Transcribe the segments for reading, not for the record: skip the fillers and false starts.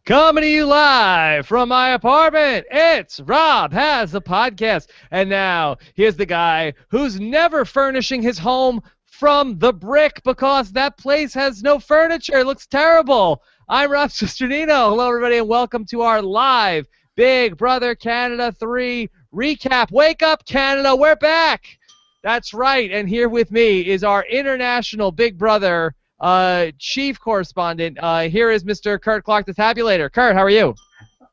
Coming to you live from my apartment, it's Rob Has a Podcast. And now, here's the guy who's never furnishing his home from the brick because that place has no furniture. It looks terrible. I'm Rob Cesternino. Hello, everybody, and welcome to our live Big Brother Canada 3 recap. Wake up, Canada. We're back. That's right. And here with me is our international Big Brother chief correspondent. Here is Mr. Kurt Clark, the tabulator. Kurt, how are you?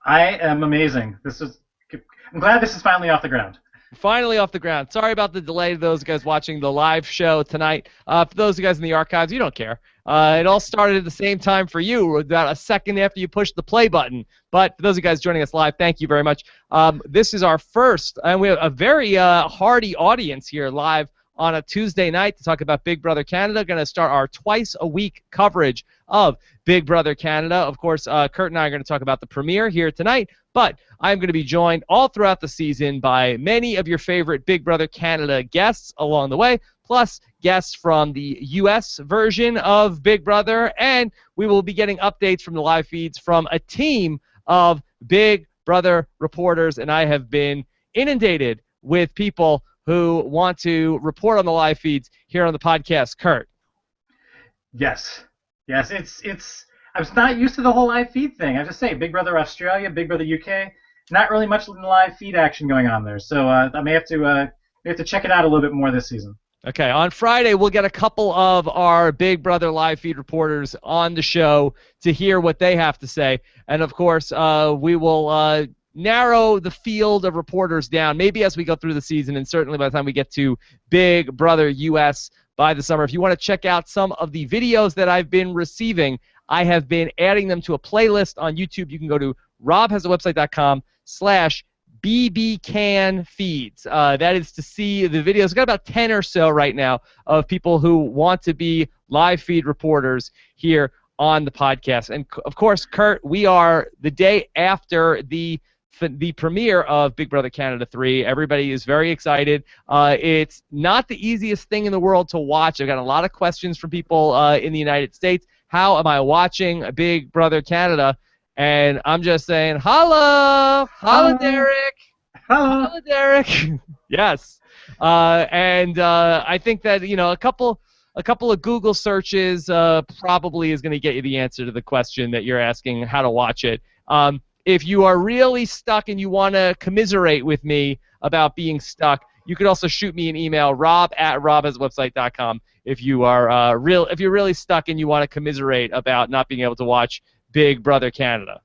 I am amazing. I'm glad this is finally off the ground. Finally off the ground. Sorry about the delay to those guys watching the live show tonight. For those of you guys in the archives, you don't care. It all started at the same time for you, about a second after you pushed the play button. But for those of you guys joining us live, thank you very much. This is our first, and we have a very hearty audience here live on a Tuesday night to talk about Big Brother Canada. Going to start our twice-a-week coverage of Big Brother Canada. Of course, Kurt and I are going to talk about the premiere here tonight, but I'm going to be joined all throughout the season by many of your favorite Big Brother Canada guests along the way, plus guests from the U.S. version of Big Brother, and we will be getting updates from the live feeds from a team of Big Brother reporters, and I have been inundated with people who want to report on the live feeds here on the podcast. Kurt. Yes, it's. I was not used to the whole live feed thing. I just say Big Brother Australia, Big Brother UK. Not really much live feed action going on there, so I may have to check it out a little bit more this season. Okay, on Friday we'll get a couple of our Big Brother live feed reporters on the show to hear what they have to say, and of course we will narrow the field of reporters down, maybe as we go through the season, and certainly by the time we get to Big Brother US by the summer. If you want to check out some of the videos that I've been receiving, I have been adding them to a playlist on YouTube. You can go to robhasawebsite.com/bbcanfeeds. That is to see the videos. We've got about 10 or so right now of people who want to be live feed reporters here on the podcast. And, of course, Kurt, we are the day after the premiere of Big Brother Canada 3. Everybody is very excited. It's not the easiest thing in the world to watch. I've got a lot of questions from people in the United States. How am I watching Big Brother Canada? And I'm just saying, holla! Holla, Derek! Holla, Derek! Yes. I think that, a couple of Google searches probably is going to get you the answer to the question that you're asking, how to watch it. If you are really stuck and you want to commiserate with me about being stuck, you could also shoot me an email, rob@robhasawebsite.com, if you are if you're really stuck and you want to commiserate about not being able to watch Big Brother Canada.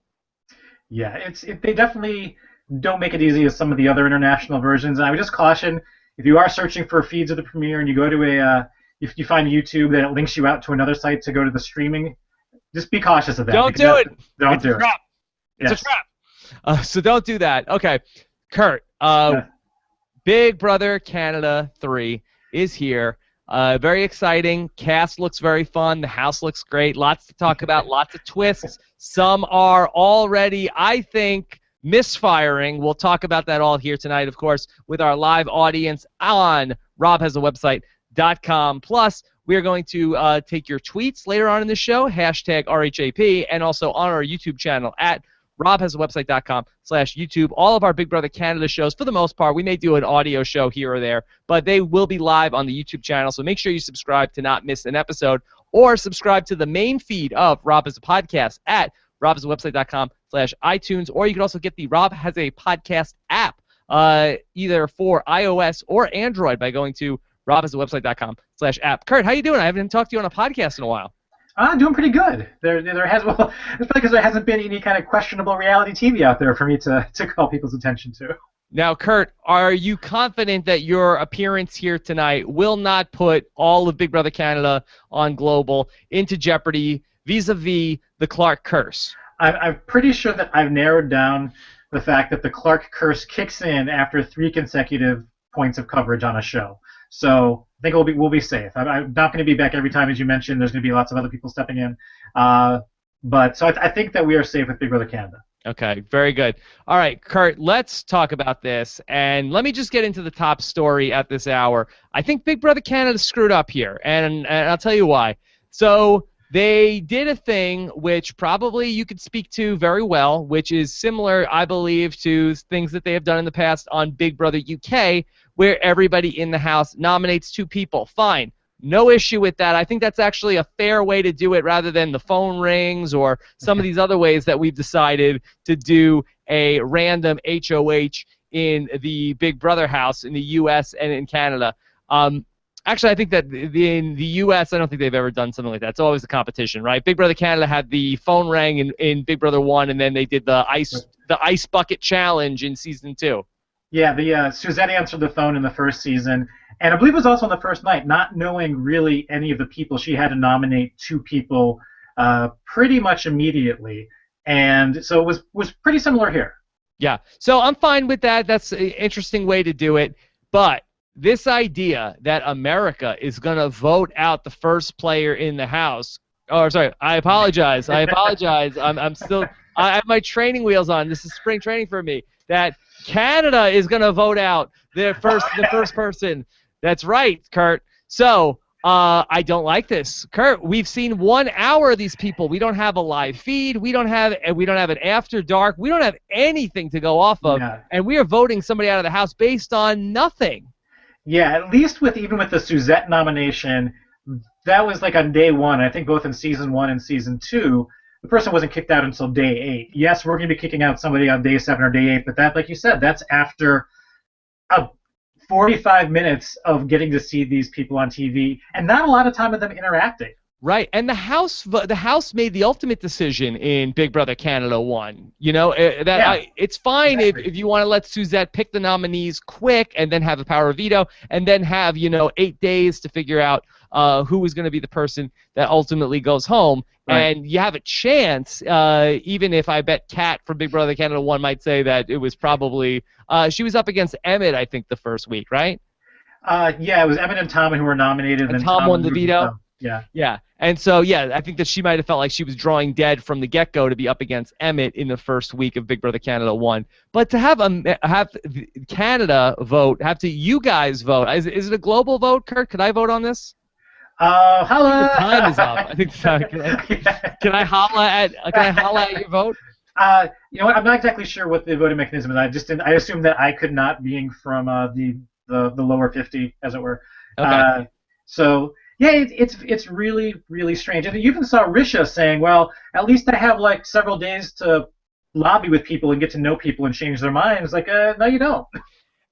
Yeah, they definitely don't make it easy as some of the other international versions. And I would just caution, if you are searching for feeds of the premiere and you go to if you find YouTube that it links you out to another site to go to the streaming, just be cautious of that. Don't do it. Don't do it. It's a trap. So don't do that. Okay, Kurt. Big Brother Canada 3 is here. Very exciting. Cast looks very fun. The house looks great. Lots to talk about. Lots of twists. Some are already, I think, misfiring. We'll talk about that all here tonight, of course, with our live audience on robhasawebsite.com. Plus, we are going to take your tweets later on in the show, #RHAP, and also on our YouTube channel at robhasawebsite.com/YouTube. All of our Big Brother Canada shows, for the most part, we may do an audio show here or there, but they will be live on the YouTube channel, so make sure you subscribe to not miss an episode, or subscribe to the main feed of Rob Has a Podcast at robhasawebsite.com/iTunes, or you can also get the Rob Has a Podcast app, either for iOS or Android, by going to robhasawebsite.com/app. Kurt, how you doing? I haven't talked to you on a podcast in a while. I'm doing pretty good. It's probably because there hasn't been any kind of questionable reality TV out there for me to call people's attention to. Now, Kurt, are you confident that your appearance here tonight will not put all of Big Brother Canada on Global into jeopardy vis-a-vis the Clark curse? I'm pretty sure that I've narrowed down the fact that the Clark curse kicks in after 3 consecutive points of coverage on a show. So I think we'll be safe. I'm not going to be back every time, as you mentioned. There's going to be lots of other people stepping in. But I think that we are safe with Big Brother Canada. Okay, very good. All right, Kurt, let's talk about this. And let me just get into the top story at this hour. I think Big Brother Canada screwed up here, and I'll tell you why. So They did a thing which probably you could speak to very well, which is similar, I believe, to things that they have done in the past on Big Brother UK, where everybody in the house nominates 2 people. Fine. No issue with that. I think that's actually a fair way to do it rather than the phone rings or some of these other ways that we've decided to do a random HOH in the Big Brother house in the U.S. and in Canada. Actually, I think that in the U.S., I don't think they've ever done something like that. It's always a competition, right? Big Brother Canada had the phone rang in Big Brother 1, and then they did the ice bucket challenge in Season 2. Yeah, Suzette answered the phone in the first season, and I believe it was also on the first night, not knowing really any of the people. She had to nominate 2 people pretty much immediately, and so it was pretty similar here. Yeah, so I'm fine with that. That's an interesting way to do it, but this idea that America is going to vote out the first player in the house. Oh, sorry. I apologize. I have my training wheels on. This is spring training for me. That Canada is going to vote out the first person. That's right, Kurt. So I don't like this, Kurt. We've seen 1 hour of these people. We don't have a live feed. We don't have an after dark. We don't have anything to go off of, and we are voting somebody out of the house based on nothing. Yeah, at least even with the Suzette nomination, that was like on day 1. I think both in Season 1 and Season 2, the person wasn't kicked out until day 8. Yes, we're going to be kicking out somebody on day 7 or day 8, but that, like you said, that's after 45 minutes of getting to see these people on TV, and not a lot of time of them interacting. Right, and the House made the ultimate decision in Big Brother Canada 1. You know, it's fine if you want to let Suzette pick the nominees quick and then have the power of veto and then have, 8 days to figure out who is going to be the person that ultimately goes home. Right. And you have a chance, even if I bet Kat from Big Brother Canada 1 might say that it was probably she was up against Emmett, I think, the first week, right? Yeah, it was Emmett and Tom who were nominated. And Tom won the veto? Yeah. Yeah. And so, I think that she might have felt like she was drawing dead from the get-go to be up against Emmett in the first week of Big Brother Canada 1. But to have Canada vote, you guys vote, is it a global vote, Kurt? Could I vote on this? Holla! The time is up. I think the time. Can I holla at your vote? You know what? I'm not exactly sure what the voting mechanism is. I assumed that I could not, being from the lower 50, as it were. Okay. So. Yeah, it's really, really strange. And you even saw Risha saying, well, at least I have like several days to lobby with people and get to know people and change their minds. Like, no, you don't.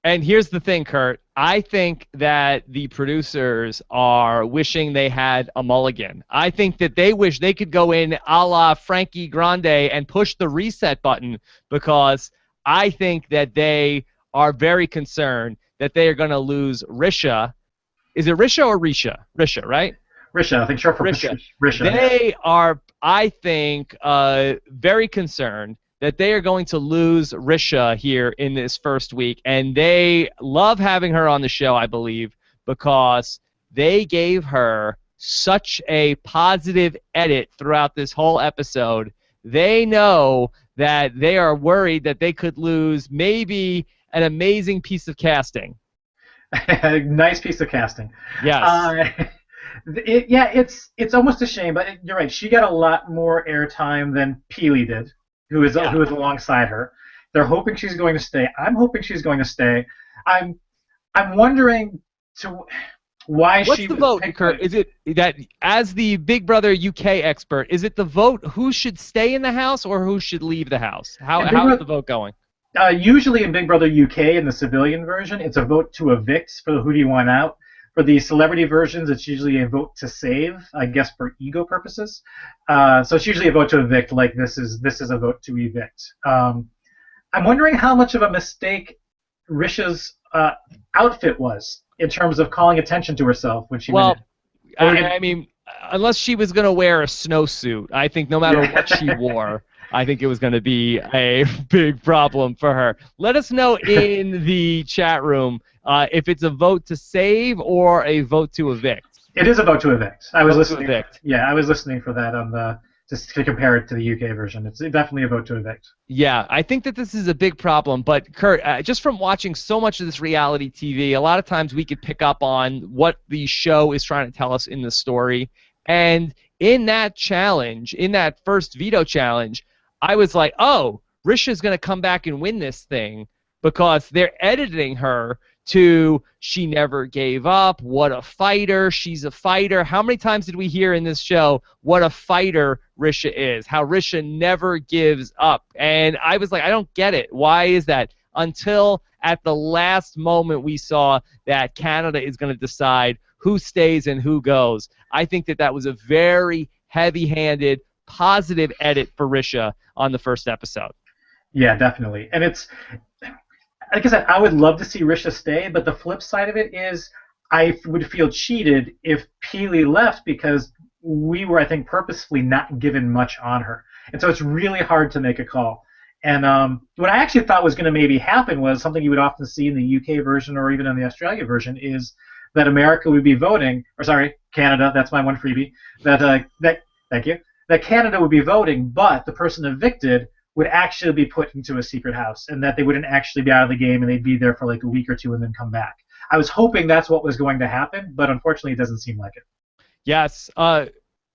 And here's the thing, Kurt. I think that the producers are wishing they had a mulligan. I think that they wish they could go in a la Frankie Grande and push the reset button, because I think that they are very concerned that they are going to lose Risha. Is it Risha or Risha? Risha, right? Risha, I think short for Risha. They are, I think, very concerned that they are going to lose Risha here in this first week, and they love having her on the show, I believe, because they gave her such a positive edit throughout this whole episode. They know that they are worried that they could lose maybe an amazing piece of casting. Nice piece of casting. Yes. It's almost a shame, but you're right. She got a lot more airtime than Peely did, who is alongside her. They're hoping she's going to stay. I'm hoping she's going to stay. I'm wondering why What's she. What's the vote, Kurt? Is it that, as the Big Brother UK expert, is it the vote who should stay in the house or who should leave the house? How is the vote going? Usually in Big Brother UK, in the civilian version, it's a vote to evict for who do you want out. For the celebrity versions, it's usually a vote to save, I guess, for ego purposes. So it's usually a vote to evict, like this is a vote to evict. I'm wondering how much of a mistake Risha's outfit was in terms of calling attention to herself when she went in. I mean, unless she was going to wear a snowsuit, I think no matter what she wore, I think it was going to be a big problem for her. Let us know in the chat room if it's a vote to save or a vote to evict. It is a vote to evict. I was listening. To evict. Yeah, I was listening for that on the just to compare it to the UK version. It's definitely a vote to evict. Yeah, I think that this is a big problem. But Kurt, just from watching so much of this reality TV, a lot of times we could pick up on what the show is trying to tell us in the story. And in that challenge, in that first veto challenge, I was like, oh, Risha's going to come back and win this thing because they're editing her to she never gave up, what a fighter, she's a fighter. How many times did we hear in this show what a fighter Risha is, how Risha never gives up? And I was like, I don't get it. Why is that? Until at the last moment we saw that Canada is going to decide who stays and who goes. I think that was a very heavy-handed, positive edit for Risha on the first episode. Yeah, definitely. And it's, like I said, I would love to see Risha stay, but the flip side of it is I would feel cheated if Peely left because we were, I think, purposefully not given much on her. And so it's really hard to make a call. And what I actually thought was going to maybe happen was something you would often see in the UK version or even in the Australia version is that America would be voting, or sorry, Canada, that's my one freebie, thank you, that Canada would be voting, but the person evicted would actually be put into a secret house and that they wouldn't actually be out of the game and they'd be there for like a week or two and then come back. I was hoping that's what was going to happen, but unfortunately it doesn't seem like it. Yes.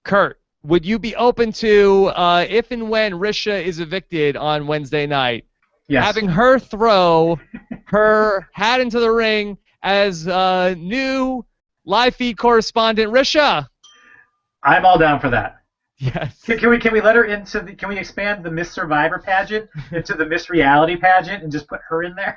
Kurt, would you be open to, if and when Risha is evicted on Wednesday night, yes, having her throw her hat into the ring as new live feed correspondent Risha? I'm all down for that. Yes. Can we let her into the? Can we expand the Miss Survivor pageant into the Miss Reality pageant and just put her in there?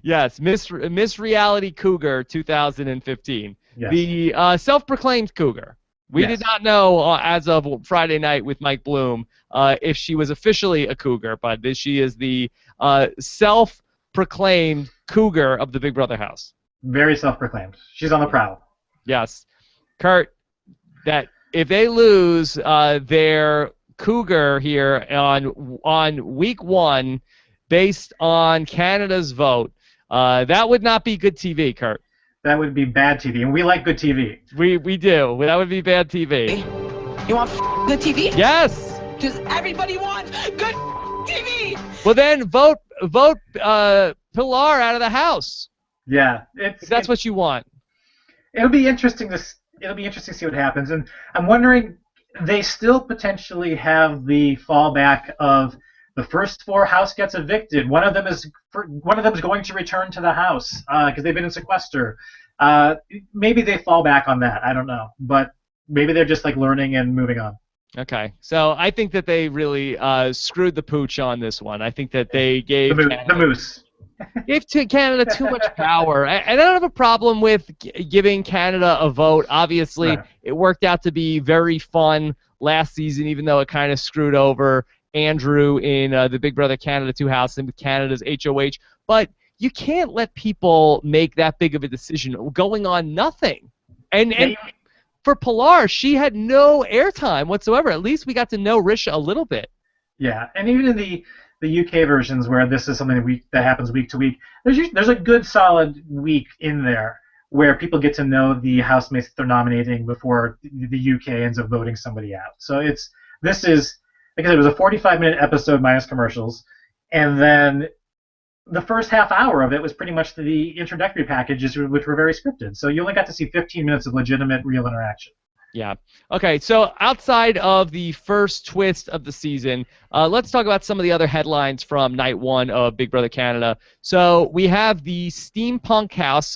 Yes, Miss Reality Cougar 2015. Yes. The self-proclaimed Cougar. We did not know as of Friday night with Mike Bloom if she was officially a Cougar, but she is the self-proclaimed Cougar of the Big Brother house. Very self-proclaimed. She's on the prowl. Yes. Kurt, that if they lose their Cougar here on week 1 based on Canada's vote, that would not be good TV, Kurt. That would be bad TV, and we like good TV. We do. That would be bad TV. You want good TV? Yes. Does everybody want good TV? Well, then vote Pilar out of the house. Yeah, if that's what you want. It'll be interesting to see what happens, and I'm wondering they still potentially have the fallback of the first 4 house gets evicted. One of them is going to return to the house because they've been in sequester. Maybe they fall back on that. I don't know, but maybe they're just like learning and moving on. Okay, so I think that they really screwed the pooch on this one. I think that they gave the moose. Gave to Canada too much power. And I don't have a problem with giving Canada a vote. Obviously, right. It worked out to be very fun last season, even though it kind of screwed over Andrew in the Big Brother Canada 2 house and with Canada's HOH. But you can't let people make that big of a decision going on nothing. And for Pilar, she had no airtime whatsoever. At least we got to know Risha a little bit. Yeah, and even in the UK versions where this is something that happens week to week, there's a good solid week in there where people get to know the housemates that they're nominating before the UK ends up voting somebody out. So this is, like I said, it was a 45-minute episode minus commercials, and then the first half hour of it was pretty much the introductory packages, which were very scripted. So you only got to see 15 minutes of legitimate, real interaction. Yeah. Okay, so outside of the first twist of the season, let's talk about some of the other headlines from night 1 of Big Brother Canada. So we have the Steampunk House.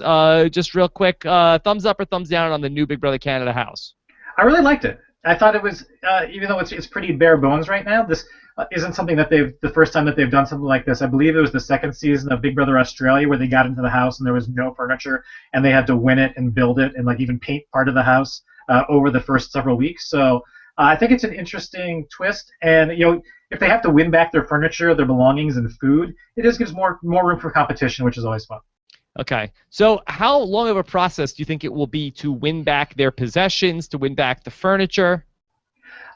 Just real quick, thumbs up or thumbs down on the new Big Brother Canada house? I really liked it. I thought it was, even though it's pretty bare bones right now, this isn't something that the first time that they've done something like this. I believe it was the second season of Big Brother Australia where they got into the house and there was no furniture and they had to win it and build it and like even paint part of the house over the first several weeks. So I think it's an interesting twist, and if they have to win back their furniture, their belongings, and food, it just gives more room for competition, which is always fun. Okay, so how long of a process do you think it will be to win back their possessions, to win back the furniture?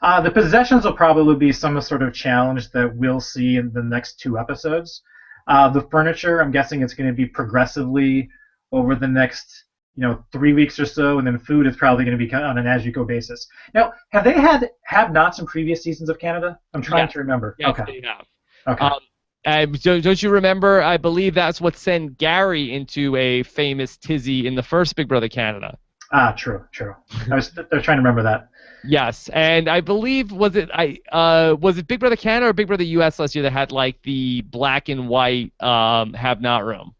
The possessions will probably be some sort of challenge that we'll see in the next 2 episodes. The furniture, I'm guessing it's going to be progressively over the next 3 weeks or so, and then food is probably going to be on an as-you-go basis. Now, have they had have-nots in previous seasons of Canada? I'm trying to remember. Yes, okay. They have. Okay. Don't you remember, I believe that's what sent Gary into a famous tizzy in the first Big Brother Canada. Ah, true, true. They're trying to remember that. Yes, and I believe was it Big Brother Canada or Big Brother US last year that had like the black and white have not room?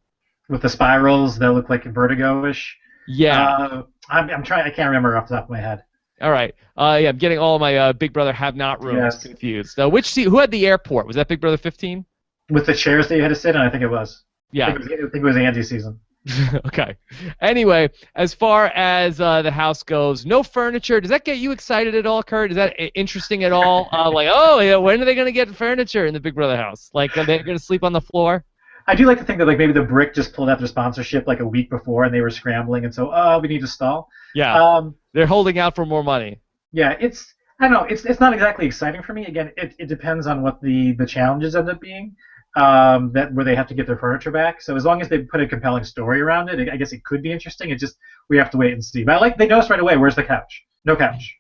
With the spirals that look like Vertigo-ish. Yeah. I'm trying. I can't remember off the top of my head. All right. Yeah, I'm getting all my Big Brother have not rooms Yes. confused. Who had the airport? Was that Big Brother 15? With the chairs that you had to sit in, I think it was. Yeah. I think it was Andy's season. Okay. Anyway, as far as the house goes, no furniture. Does that get you excited at all, Kurt? Is that interesting at all? Like, oh, yeah, when are they going to get furniture in the Big Brother house? Like, are they going to sleep on the floor? I do like to think that like maybe the Brick just pulled out their sponsorship like a week before, and they were scrambling, and so we need to stall. Yeah. They're holding out for more money. Yeah, I don't know. It's not exactly exciting for me. Again, it depends on what the challenges end up being. Where they have to get their furniture back. So as long as they put a compelling story around it, I guess it could be interesting. It just we have to wait and see. But they noticed right away. Where's the couch? No couch.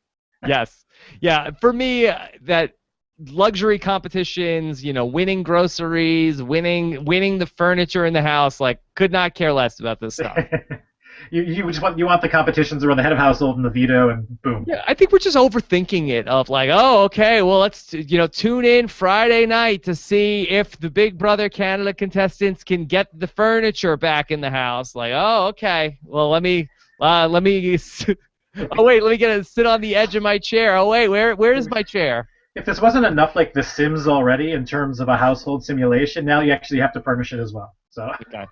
Yes. Yeah. For me, that luxury competitions, winning groceries, winning the furniture in the house, like could not care less about this stuff. You want the competitions around the head of household and the veto and boom. Yeah, I think we're just overthinking it. Of like, oh, okay, well, let's tune in Friday night to see if the Big Brother Canada contestants can get the furniture back in the house. Like, oh, okay, well, let me. Oh wait, let me sit on the edge of my chair. Oh wait, where is my chair? If this wasn't enough like The Sims already in terms of a household simulation, now you actually have to furnish it as well. So. Okay.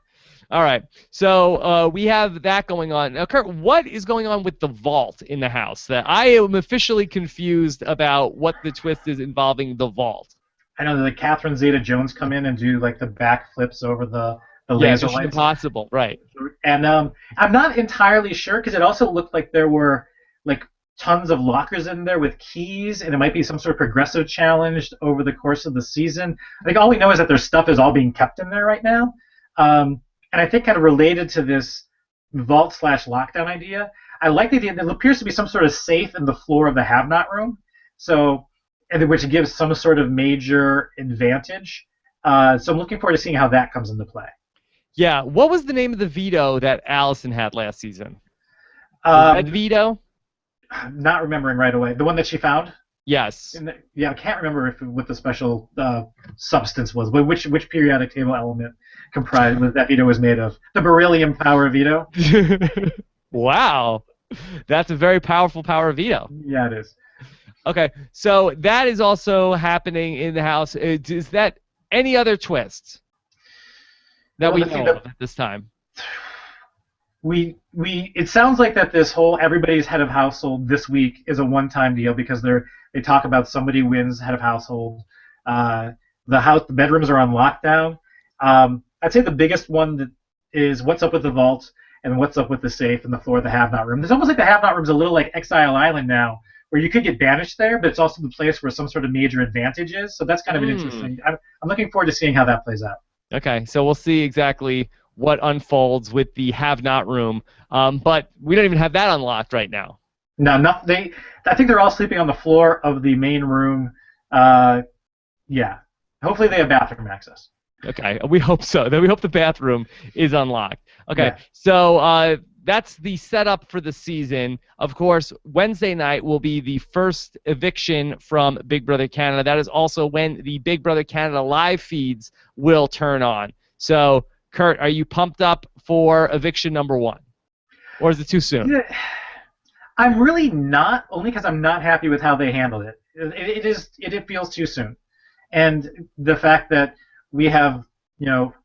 All right, so we have that going on. Now, Kurt, what is going on with the vault in the house? That I am officially confused about what the twist is involving the vault. I know that Catherine Zeta-Jones come in and do like the back flips over the laser lights. Impossible, right? And I'm not entirely sure because it also looked like there were like tons of lockers in there with keys, and it might be some sort of progressive challenge over the course of the season. I think all we know is that their stuff is all being kept in there right now. And I think kind of related to this vault/lockdown idea, I like the idea that there appears to be some sort of safe in the floor of the have-not room, which gives some sort of major advantage. So I'm looking forward to seeing how that comes into play. Yeah, what was the name of the veto that Allison had last season? Red veto? Not remembering right away. The one that she found? Yes. I can't remember what the special substance was, but which periodic table element comprised that veto was made of. The beryllium power veto. Wow. That's a very powerful power veto. Yeah, it is. Okay, so that is also happening in the house. Is that any other twists that we know of at this time? It sounds like that this whole everybody's head of household this week is a one-time deal because they talk about somebody wins head of household. The bedrooms are on lockdown. I'd say the biggest one that is what's up with the vault and what's up with the safe and the floor of the have-not room. It's almost like the have-not room's a little like Exile Island now, where you could get banished there, but it's also the place where some sort of major advantage is. So that's kind of an interesting. I'm looking forward to seeing how that plays out. Okay, so we'll see exactly what unfolds with the have-not room, but we don't even have that unlocked right now. No, I think they're all sleeping on the floor of the main room. Yeah, hopefully they have bathroom access. Okay, we hope so. We hope the bathroom is unlocked. Okay, yeah. So that's the setup for the season. Of course, Wednesday night will be the first eviction from Big Brother Canada. That is also when the Big Brother Canada live feeds will turn on. So, Kurt, are you pumped up for eviction number 1? Or is it too soon? I'm really not, only because I'm not happy with how they handled it. It feels too soon. And the fact that we have,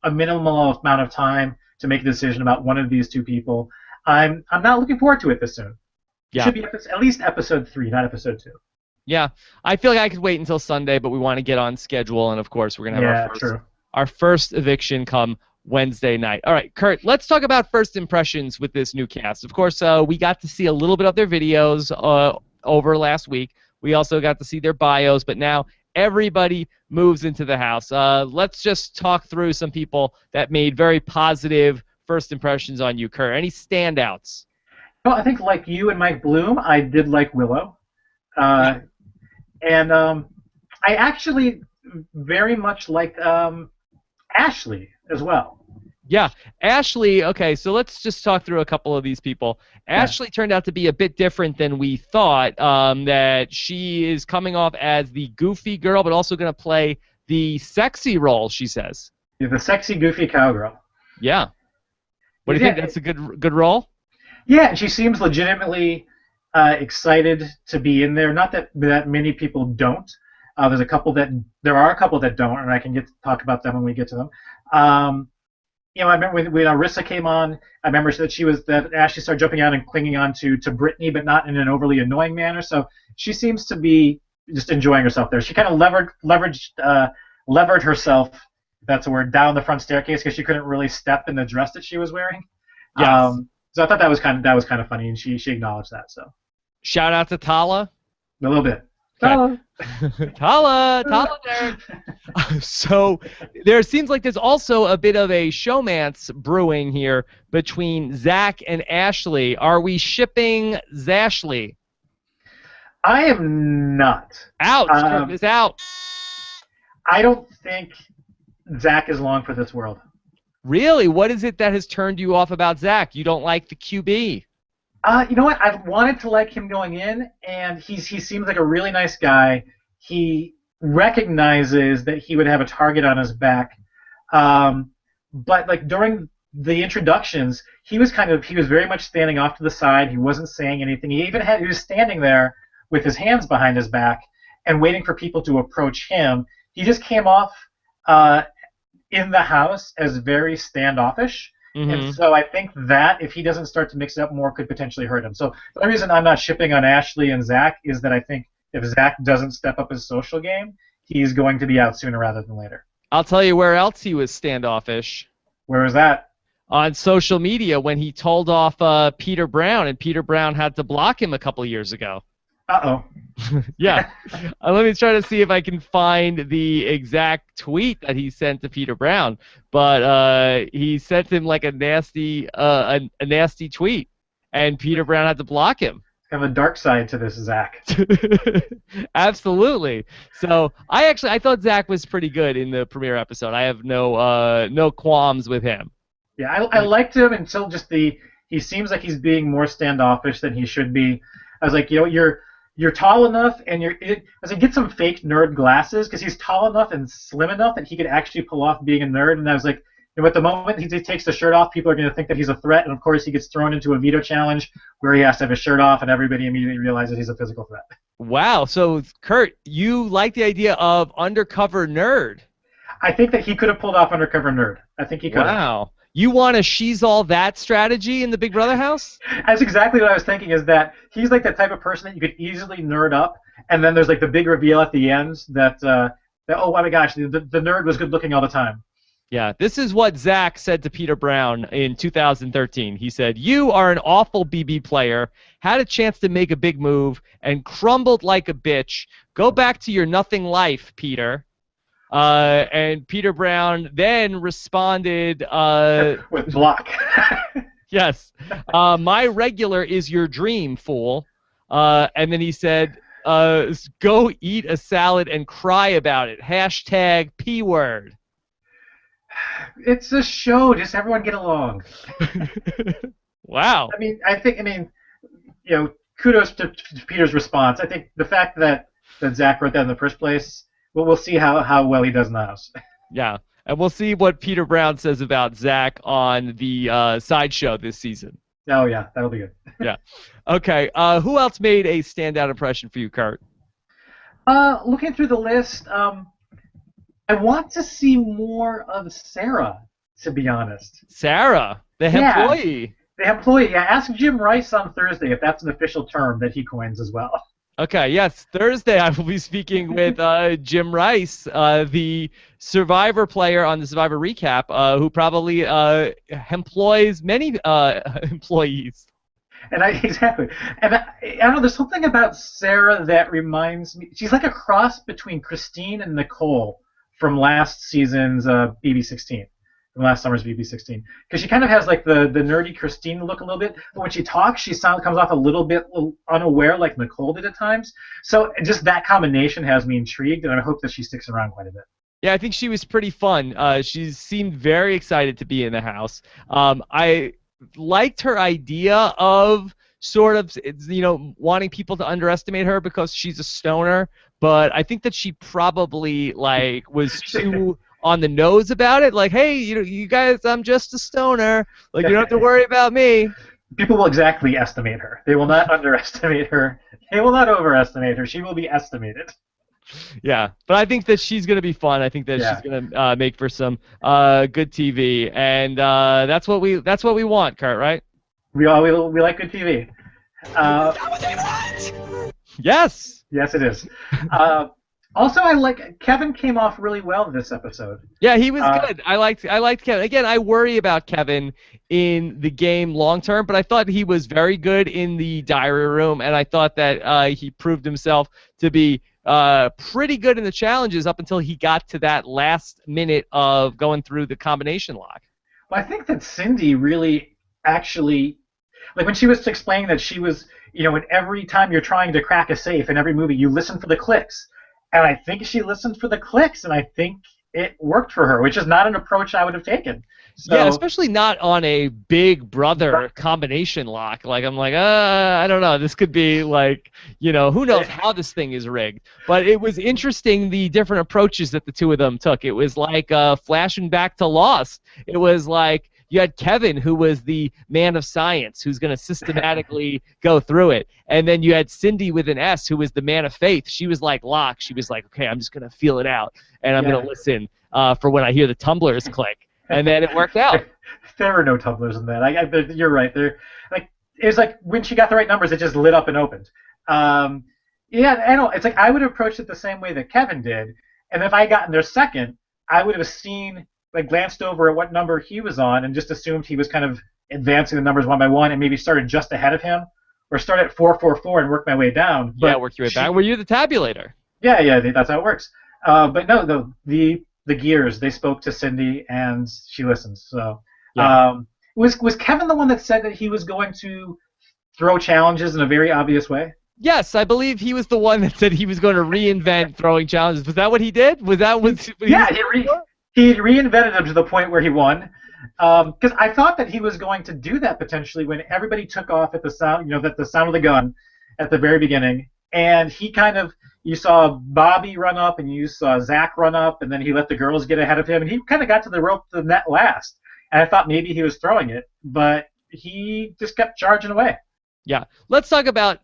a minimal amount of time to make a decision about one of these two people, I'm not looking forward to it this soon. Yeah. It should be at least episode 3, not episode 2. Yeah, I feel like I could wait until Sunday, but we want to get on schedule, and of course we're going to have our first eviction come Wednesday night. All right, Kurt, let's talk about first impressions with this new cast. Of course, we got to see a little bit of their videos over last week. We also got to see their bios, but now everybody moves into the house. Let's just talk through some people that made very positive first impressions on you, Kurt. Any standouts? Well, I think like you and Mike Bloom, I did like Willow. And I actually very much liked Ashley as well. Yeah, Ashley, okay, so let's just talk through a couple of these people. Yeah. Ashley turned out to be a bit different than we thought, that she is coming off as the goofy girl, but also going to play the sexy role, she says. Yeah, the sexy, goofy cowgirl. Yeah. What do you think? That's a good role? Yeah, and she seems legitimately excited to be in there. Not that many people don't. There are a couple that don't, and I can talk about them when we get to them. I remember when Arissa came on. I remember that Ashley started jumping out and clinging on to Brittany, but not in an overly annoying manner. So she seems to be just enjoying herself there. She kind of levered herself, if that's a word, down the front staircase because she couldn't really step in the dress that she was wearing. Yes. So I thought that was kind of funny, and she acknowledged that. So shout out to Tala. A little bit. Okay. Tala nerd. So there seems like there's also a bit of a showmance brewing here between Zach and Ashley. Are we shipping Zashley? I am not. Out. Is out. I don't think Zach is long for this world. Really? What is it that has turned you off about Zach? You don't like the QB? You know what? I wanted to like him going in, and he seems like a really nice guy. He recognizes that he would have a target on his back, but like during the introductions, he was very much standing off to the side. He wasn't saying anything. He was standing there with his hands behind his back and waiting for people to approach him. He just came off in the house as very standoffish. Mm-hmm. And so I think that if he doesn't start to mix it up more, could potentially hurt him. So the only reason I'm not shipping on Ashley and Zach is that I think if Zach doesn't step up his social game, he's going to be out sooner rather than later. I'll tell you where else he was standoffish. Where was that? On social media when he told off Peter Brown, and Peter Brown had to block him a couple years ago. Uh-oh. Yeah. Let me try to see if I can find the exact tweet that he sent to Peter Brown. But he sent him like a nasty tweet, and Peter Brown had to block him. Kind of a dark side to this, Zach. Absolutely. So I thought Zach was pretty good in the premiere episode. I have no qualms with him. Yeah, I liked him until he seems like he's being more standoffish than he should be. I was like, you're tall enough, and get some fake nerd glasses because he's tall enough and slim enough that he could actually pull off being a nerd. And I was like, at the moment he takes the shirt off, people are going to think that he's a threat, and of course he gets thrown into a veto challenge where he has to have his shirt off, and everybody immediately realizes he's a physical threat. Wow. So, Kurt, you like the idea of undercover nerd? I think that he could have pulled off undercover nerd. I think he could have. Wow. You want a she's all that strategy in the Big Brother house? That's exactly what I was thinking, is that he's like the type of person that you could easily nerd up, and then there's like the big reveal at the end that oh my gosh, the nerd was good looking all the time. Yeah, this is what Zach said to Peter Brown in 2013. He said, "You are an awful BB player, had a chance to make a big move, and crumbled like a bitch. Go back to your nothing life, Peter." And Peter Brown then responded with block. Yes. My regular is your dream, fool. And then he said, go eat a salad and cry about it. # P word. It's a show. Just everyone get along. Wow. I think kudos to Peter's response. I think the fact that Zach wrote that in the first place, well, we'll see how well he does in the house. Yeah, and we'll see what Peter Brown says about Zach on the sideshow this season. Oh, yeah, that'll be good. Yeah. Okay, who else made a standout impression for you, Kurt? Looking through the list, I want to see more of Sarah, to be honest. Sarah, the employee. The employee, yeah. Ask Jim Rice on Thursday if that's an official term that he coins as well. Okay, yes, Thursday I will be speaking with Jim Rice, the Survivor player on the Survivor Recap, who probably employs many employees. Exactly. And I don't know, there's something about Sarah that reminds me, she's like a cross between Christine and Nicole from last season's BB16. From last summer's BB16, because she kind of has like the nerdy Christine look a little bit, but when she talks, comes off a little bit unaware, like Nicole did at times. So just that combination has me intrigued, and I hope that she sticks around quite a bit. Yeah, I think she was pretty fun. She seemed very excited to be in the house. I liked her idea of sort of, wanting people to underestimate her because she's a stoner. But I think that she probably was too on the nose about it. Like, hey, you guys, I'm just a stoner. Like, you don't have to worry about me. People will exactly estimate her. They will not underestimate her. They will not overestimate her. She will be estimated. Yeah, but I think that she's gonna be fun. I think that she's Yeah. gonna make for some good TV, and that's what we want, Kurt. Right? We like good TV. That was right! Yes. Yes, it is. Also, I like Kevin came off really well this episode. Yeah, he was good. I liked Kevin. Again, I worry about Kevin in the game long term, but I thought he was very good in the diary room, and I thought that he proved himself to be pretty good in the challenges up until he got to that last minute of going through the combination lock. Well, I think that Cindy really actually, like when she was explaining that she was, in every time you're trying to crack a safe in every movie, you listen for the clicks. And I think she listened for the clicks, and I think it worked for her, which is not an approach I would have taken. So, Yeah, especially not on a Big Brother combination lock. Like, I'm like, I don't know. This could be like, who knows how this thing is rigged. But it was interesting the different approaches that the two of them took. It was like flashing back to Lost. It was like you had Kevin, who was the man of science, who's going to systematically go through it. And then you had Cindy with an S, who was the man of faith. She was like Locke. She was like, okay, I'm just going to feel it out, and I'm going to listen for when I hear the tumblers click. And then it worked out. There were no tumblers in that. You're right. It was like when she got the right numbers, it just lit up and opened. Yeah, I know. It's like I would have approached it the same way that Kevin did, and if I had gotten there second, I would have glanced over at what number he was on, and just assumed he was kind of advancing the numbers one by one, and maybe started just ahead of him, or start at 444 and work my way down. But work your way back. Were you the tabulator? Yeah, that's how it works. But no, the gears, they spoke to Cindy and she listened. So was Kevin the one that said that he was going to throw challenges in a very obvious way? Yes, I believe he was the one that said he was going to reinvent throwing challenges. Was that what he did? Was that what he reinvented them to the point where he won. Because I thought that he was going to do that potentially when everybody took off at the sound, the sound of the gun at the very beginning, and he kind of, you saw Bobby run up and you saw Zach run up, and then he let the girls get ahead of him, and he kind of got to the net last. And I thought maybe he was throwing it, but he just kept charging away. Yeah. Let's talk about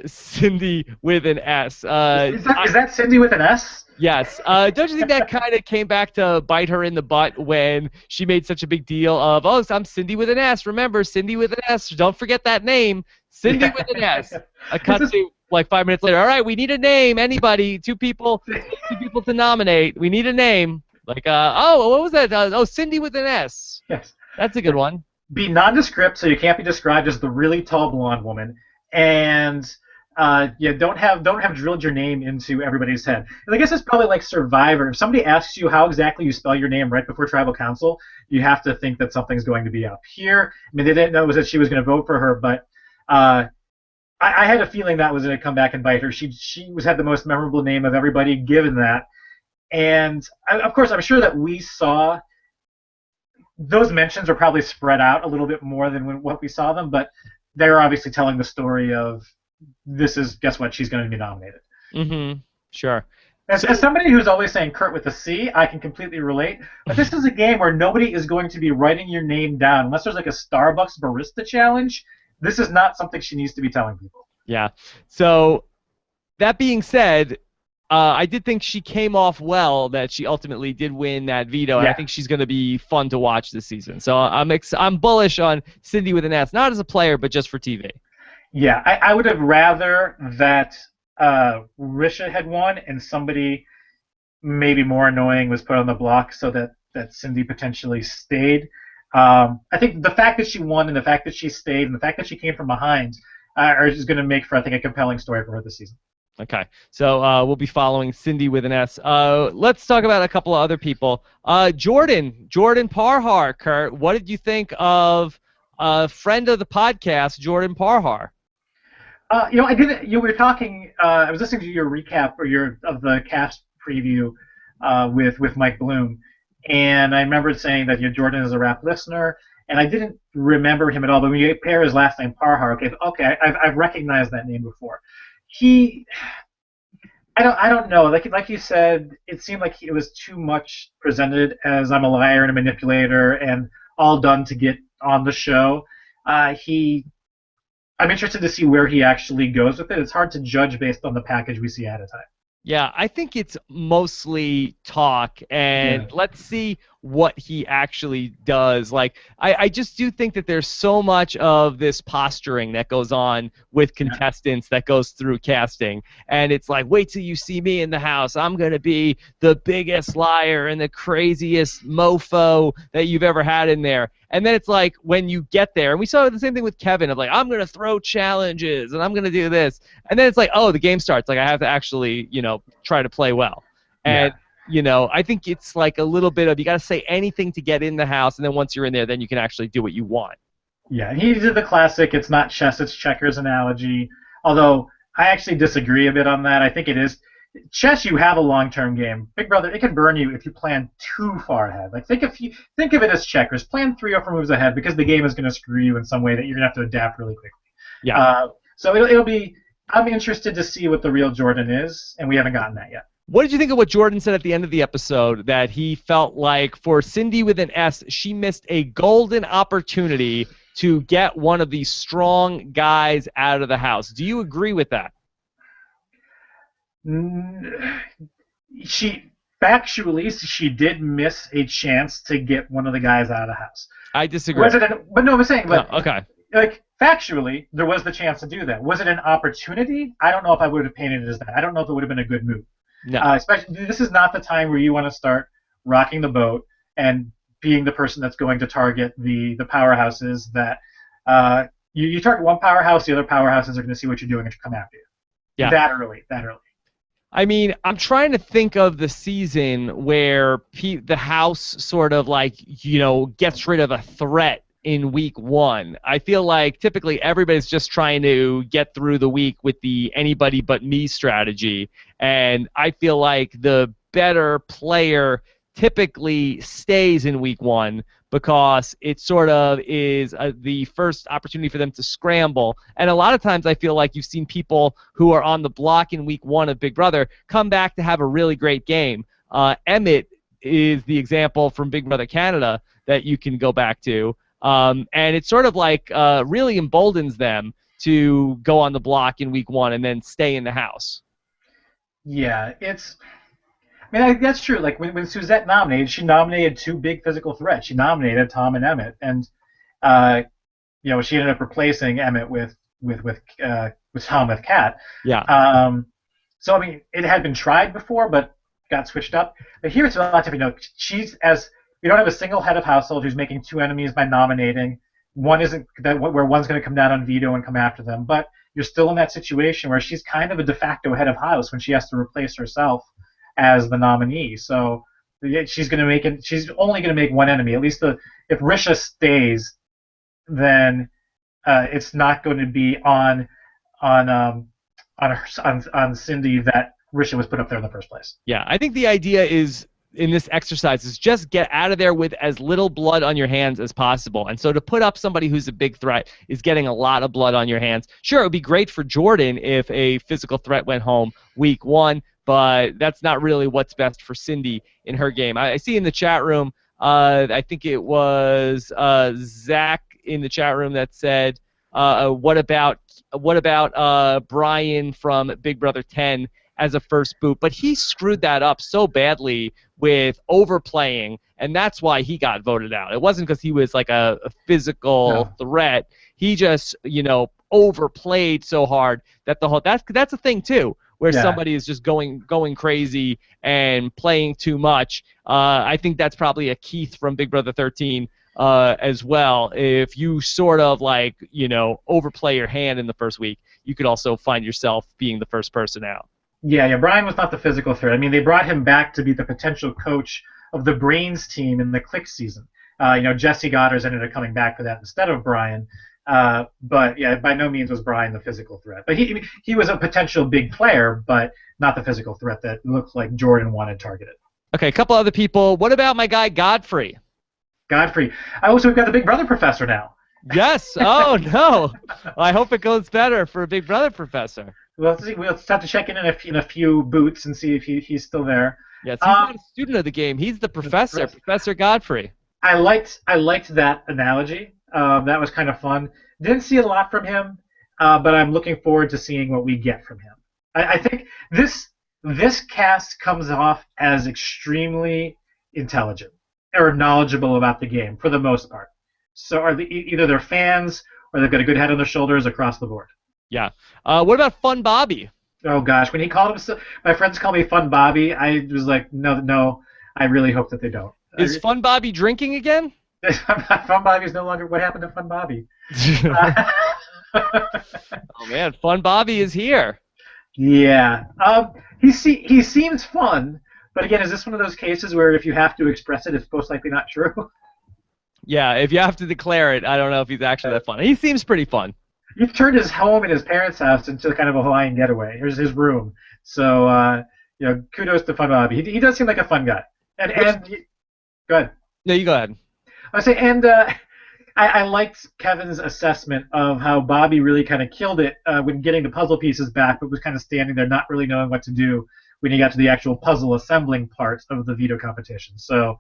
Cindy with an S. Is that Cindy with an S? Yes. Don't you think that kind of came back to bite her in the butt when she made such a big deal of, oh, I'm Cindy with an S. Remember, Cindy with an S. Don't forget that name. Cindy with an S. I cut to like 5 minutes later. All right, we need a name. Anybody? Two people to nominate. We need a name. Like, what was that? Cindy with an S. Yes. That's a good one. Be nondescript, so you can't be described as the really tall blonde woman, and don't have drilled your name into everybody's head. And I guess it's probably like Survivor. If somebody asks you how exactly you spell your name right before Tribal Council, you have to think that something's going to be up here. I mean, they didn't know that she was going to vote for her, but I had a feeling that was going to come back and bite her. She had the most memorable name of everybody, given that. And of course, I'm sure that we saw those mentions are probably spread out a little bit more than what we saw them, but they're obviously telling the story of guess what, she's going to be nominated. Mm-hmm. Sure. As somebody who's always saying Kurt with a C, I can completely relate. But this is a game where nobody is going to be writing your name down unless there's like a Starbucks barista challenge. This is not something she needs to be telling people. Yeah. So that being said, I did think she came off well, that she ultimately did win that veto, and I think she's going to be fun to watch this season. So I'm bullish on Cindy with an S, not as a player, but just for TV. Yeah, I would have rather that Risha had won and somebody maybe more annoying was put on the block so that Cindy potentially stayed. I think the fact that she won and the fact that she stayed and the fact that she came from behind is going to make for, I think, a compelling story for her this season. Okay, so we'll be following Cindy with an S. Let's talk about a couple of other people. Jordan Parhar, Kurt, what did you think of a friend of the podcast, Jordan Parhar? I did. You were talking. I was listening to your recap of the cast preview with Mike Bloom. And I remember saying that Jordan is a rap listener, and I didn't remember him at all. But when you pair his last name Parhar, okay, I've recognized that name before. I don't know. Like you said, it seemed like it was too much presented as I'm a liar and a manipulator, and all done to get on the show. I'm interested to see where he actually goes with it. It's hard to judge based on the package we see at a time. Yeah, I think it's mostly talk, and let's see what he actually does. Like, I just do think that there's so much of this posturing that goes on with contestants that goes through casting, and it's like, wait till you see me in the house. I'm going to be the biggest liar and the craziest mofo that you've ever had in there. And then it's like, when you get there, and we saw the same thing with Kevin, of like, I'm going to throw challenges, and I'm going to do this. And then it's like, oh, the game starts. Like, I have to actually, try to play well. And, I think it's like a little bit of, you got to say anything to get in the house, and then once you're in there, then you can actually do what you want. Yeah, he did the classic, it's not chess, it's checkers analogy. Although, I actually disagree a bit on that. I think it is. Chess, you have a long-term game. Big Brother, it can burn you if you plan too far ahead. Like think of it as checkers. Plan 3 or 4 moves ahead because the game is going to screw you in some way that you're going to have to adapt really quickly. Yeah. So it'll be. I'm interested to see what the real Jordan is, and we haven't gotten that yet. What did you think of what Jordan said at the end of the episode, that he felt like for Cindy with an S, she missed a golden opportunity to get one of these strong guys out of the house? Do you agree with that? She did miss a chance to get one of the guys out of the house. I disagree. But no, I'm saying, like, no, okay. Like, factually, there was the chance to do that. Was it an opportunity? I don't know if I would have painted it as that. I don't know if it would have been a good move. No. Especially, this is not the time where you want to start rocking the boat and being the person that's going to target the powerhouses that you target one powerhouse, the other powerhouses are going to see what you're doing and come after you. Yeah. That early. I mean, I'm trying to think of the season where the house sort of like, gets rid of a threat in week 1. I feel like typically everybody's just trying to get through the week with the anybody but me strategy. And I feel like the better player typically stays in week 1 because it sort of is the first opportunity for them to scramble. And a lot of times I feel like you've seen people who are on the block in week 1 of Big Brother come back to have a really great game. Emmett is the example from Big Brother Canada that you can go back to. And it sort of like really emboldens them to go on the block in week 1 and then stay in the house. Yeah, that's true. Like when Suzette nominated, she nominated 2 big physical threats. She nominated Tom and Emmett, and she ended up replacing Emmett with Tom with Kat. Yeah. So I mean, it had been tried before, but got switched up. But here it's a lot different. We don't have a single head of household who's making 2 enemies by nominating. One isn't where one's going to come down on veto and come after them, but you're still in that situation where she's kind of a de facto head of house when she has to replace herself as the nominee. So she's only going to make 1 enemy. At least if Risha stays, then it's not going to be on Cindy that Risha was put up there in the first place. Yeah, I think the idea is in this exercise is just get out of there with as little blood on your hands as possible. And so to put up somebody who's a big threat is getting a lot of blood on your hands. Sure, it would be great for Jordan if a physical threat went home week 1, but that's not really what's best for Cindy in her game. I see in the chat room, I think it was Zach in the chat room that said, what about Brian from Big Brother 10 as a first boot? But he screwed that up so badly with overplaying, and that's why he got voted out. It wasn't because he was like a physical threat. He just, overplayed so hard that that's a thing too, where somebody is just going crazy and playing too much. I think that's probably a Keith from Big Brother 13 as well. If you sort of like, overplay your hand in the first week, you could also find yourself being the first person out. Yeah, Brian was not the physical threat. I mean, they brought him back to be the potential coach of the Brains team in the Click season. Jesse Goddard's ended up coming back for that instead of Brian. But yeah, by no means was Brian the physical threat. But he was a potential big player, but not the physical threat that looked like Jordan wanted targeted. Okay, a couple other people. What about my guy Godfrey? Godfrey. Also, we've got the Big Brother professor now. Yes. Oh no. I hope it goes better for Big Brother Professor. We'll see. We'll just have to check in a few boots and see if he's still there. Yes, he's not a student of the game. He's the professor, Professor Godfrey. I liked that analogy. That was kind of fun. Didn't see a lot from him, but I'm looking forward to seeing what we get from him. I think this cast comes off as extremely intelligent or knowledgeable about the game for the most part. So either they're fans or they've got a good head on their shoulders across the board. Yeah. What about Fun Bobby? Oh gosh, when he called himself, my friends call me Fun Bobby. I was like, no. I really hope that they don't. Is Fun Bobby drinking again? Fun Bobby is no longer. What happened to Fun Bobby? Oh man, Fun Bobby is here. Yeah. He seems fun, but again, is this one of those cases where if you have to express it, it's most likely not true? Yeah, if you have to declare it, I don't know if he's actually that fun. He seems pretty fun. You've turned his home and his parents' house into kind of a Hawaiian getaway. Here's his room. So, kudos to Fun Bobby. He does seem like a fun guy. And go ahead. No, you go ahead. I say, and I liked Kevin's assessment of how Bobby really kind of killed it when getting the puzzle pieces back, but was kind of standing there not really knowing what to do when he got to the actual puzzle assembling part of the veto competition. So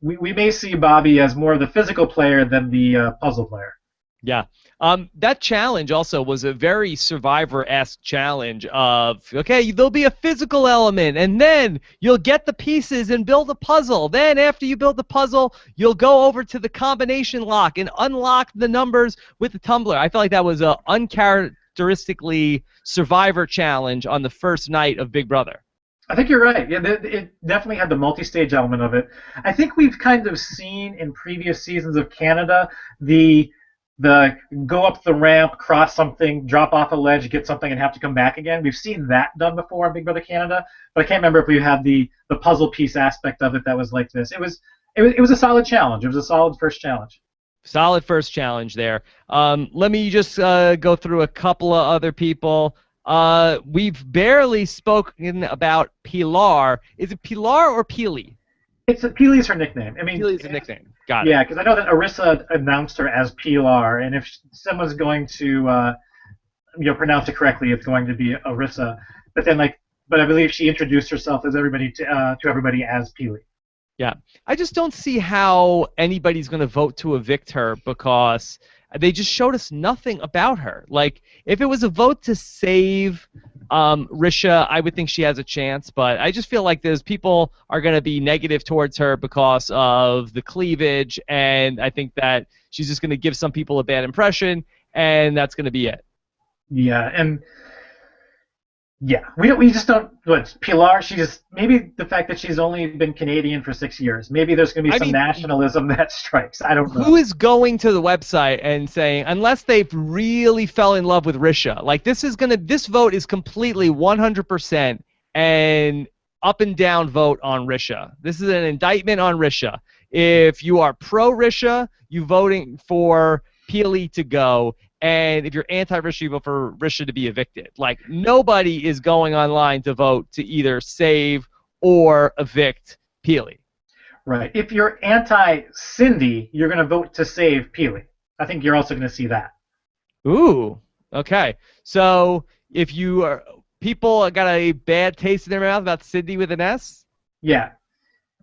we may see Bobby as more of the physical player than the puzzle player. Yeah. That challenge also was a very Survivor-esque challenge of, okay, there'll be a physical element, and then you'll get the pieces and build a puzzle. Then after you build the puzzle, you'll go over to the combination lock and unlock the numbers with the tumbler. I felt like that was an uncharacteristically Survivor challenge on the first night of Big Brother. I think you're right. Yeah, it definitely had the multi-stage element of it. I think we've kind of seen in previous seasons of Canada the go up the ramp, cross something, drop off a ledge, get something, and have to come back again. We've seen that done before in Big Brother Canada, but I can't remember if we had the puzzle piece aspect of it that was like this. It was a solid challenge. It was a solid first challenge. Solid first challenge there. Let me just go through a couple of other people. We've barely spoken about Pilar. Is it Pilar or Pili? Pili is her nickname. I mean, Pili's a nickname. Got it. Yeah, because I know that Arissa announced her as Pilar, and if someone's going to pronounce it correctly, it's going to be Arissa. But I believe she introduced herself as everybody to everybody as Pili. Yeah, I just don't see how anybody's going to vote to evict her because they just showed us nothing about her. Like, if it was a vote to save Risha, I would think she has a chance, but I just feel like those people are going to be negative towards her because of the cleavage, and I think that she's just going to give some people a bad impression, and that's going to be it. Yeah, and we just don't. What Pilar? Maybe the fact that she's only been Canadian for 6 years. Maybe there's going to be some nationalism that strikes. I don't know. Who is going to the website and saying, unless they've really fell in love with Risha, like this vote is completely 100% an up and down vote on Risha. This is an indictment on Risha. If you are pro Risha, you voting for Pili to go. And if you're anti-Risha, you vote for Risha to be evicted. Like, nobody is going online to vote to either save or evict Pili. Right. If you're anti-Cindy, you're going to vote to save Pili. I think you're also going to see that. Ooh. Okay. So if people got a bad taste in their mouth about Cindy with an S? Yeah.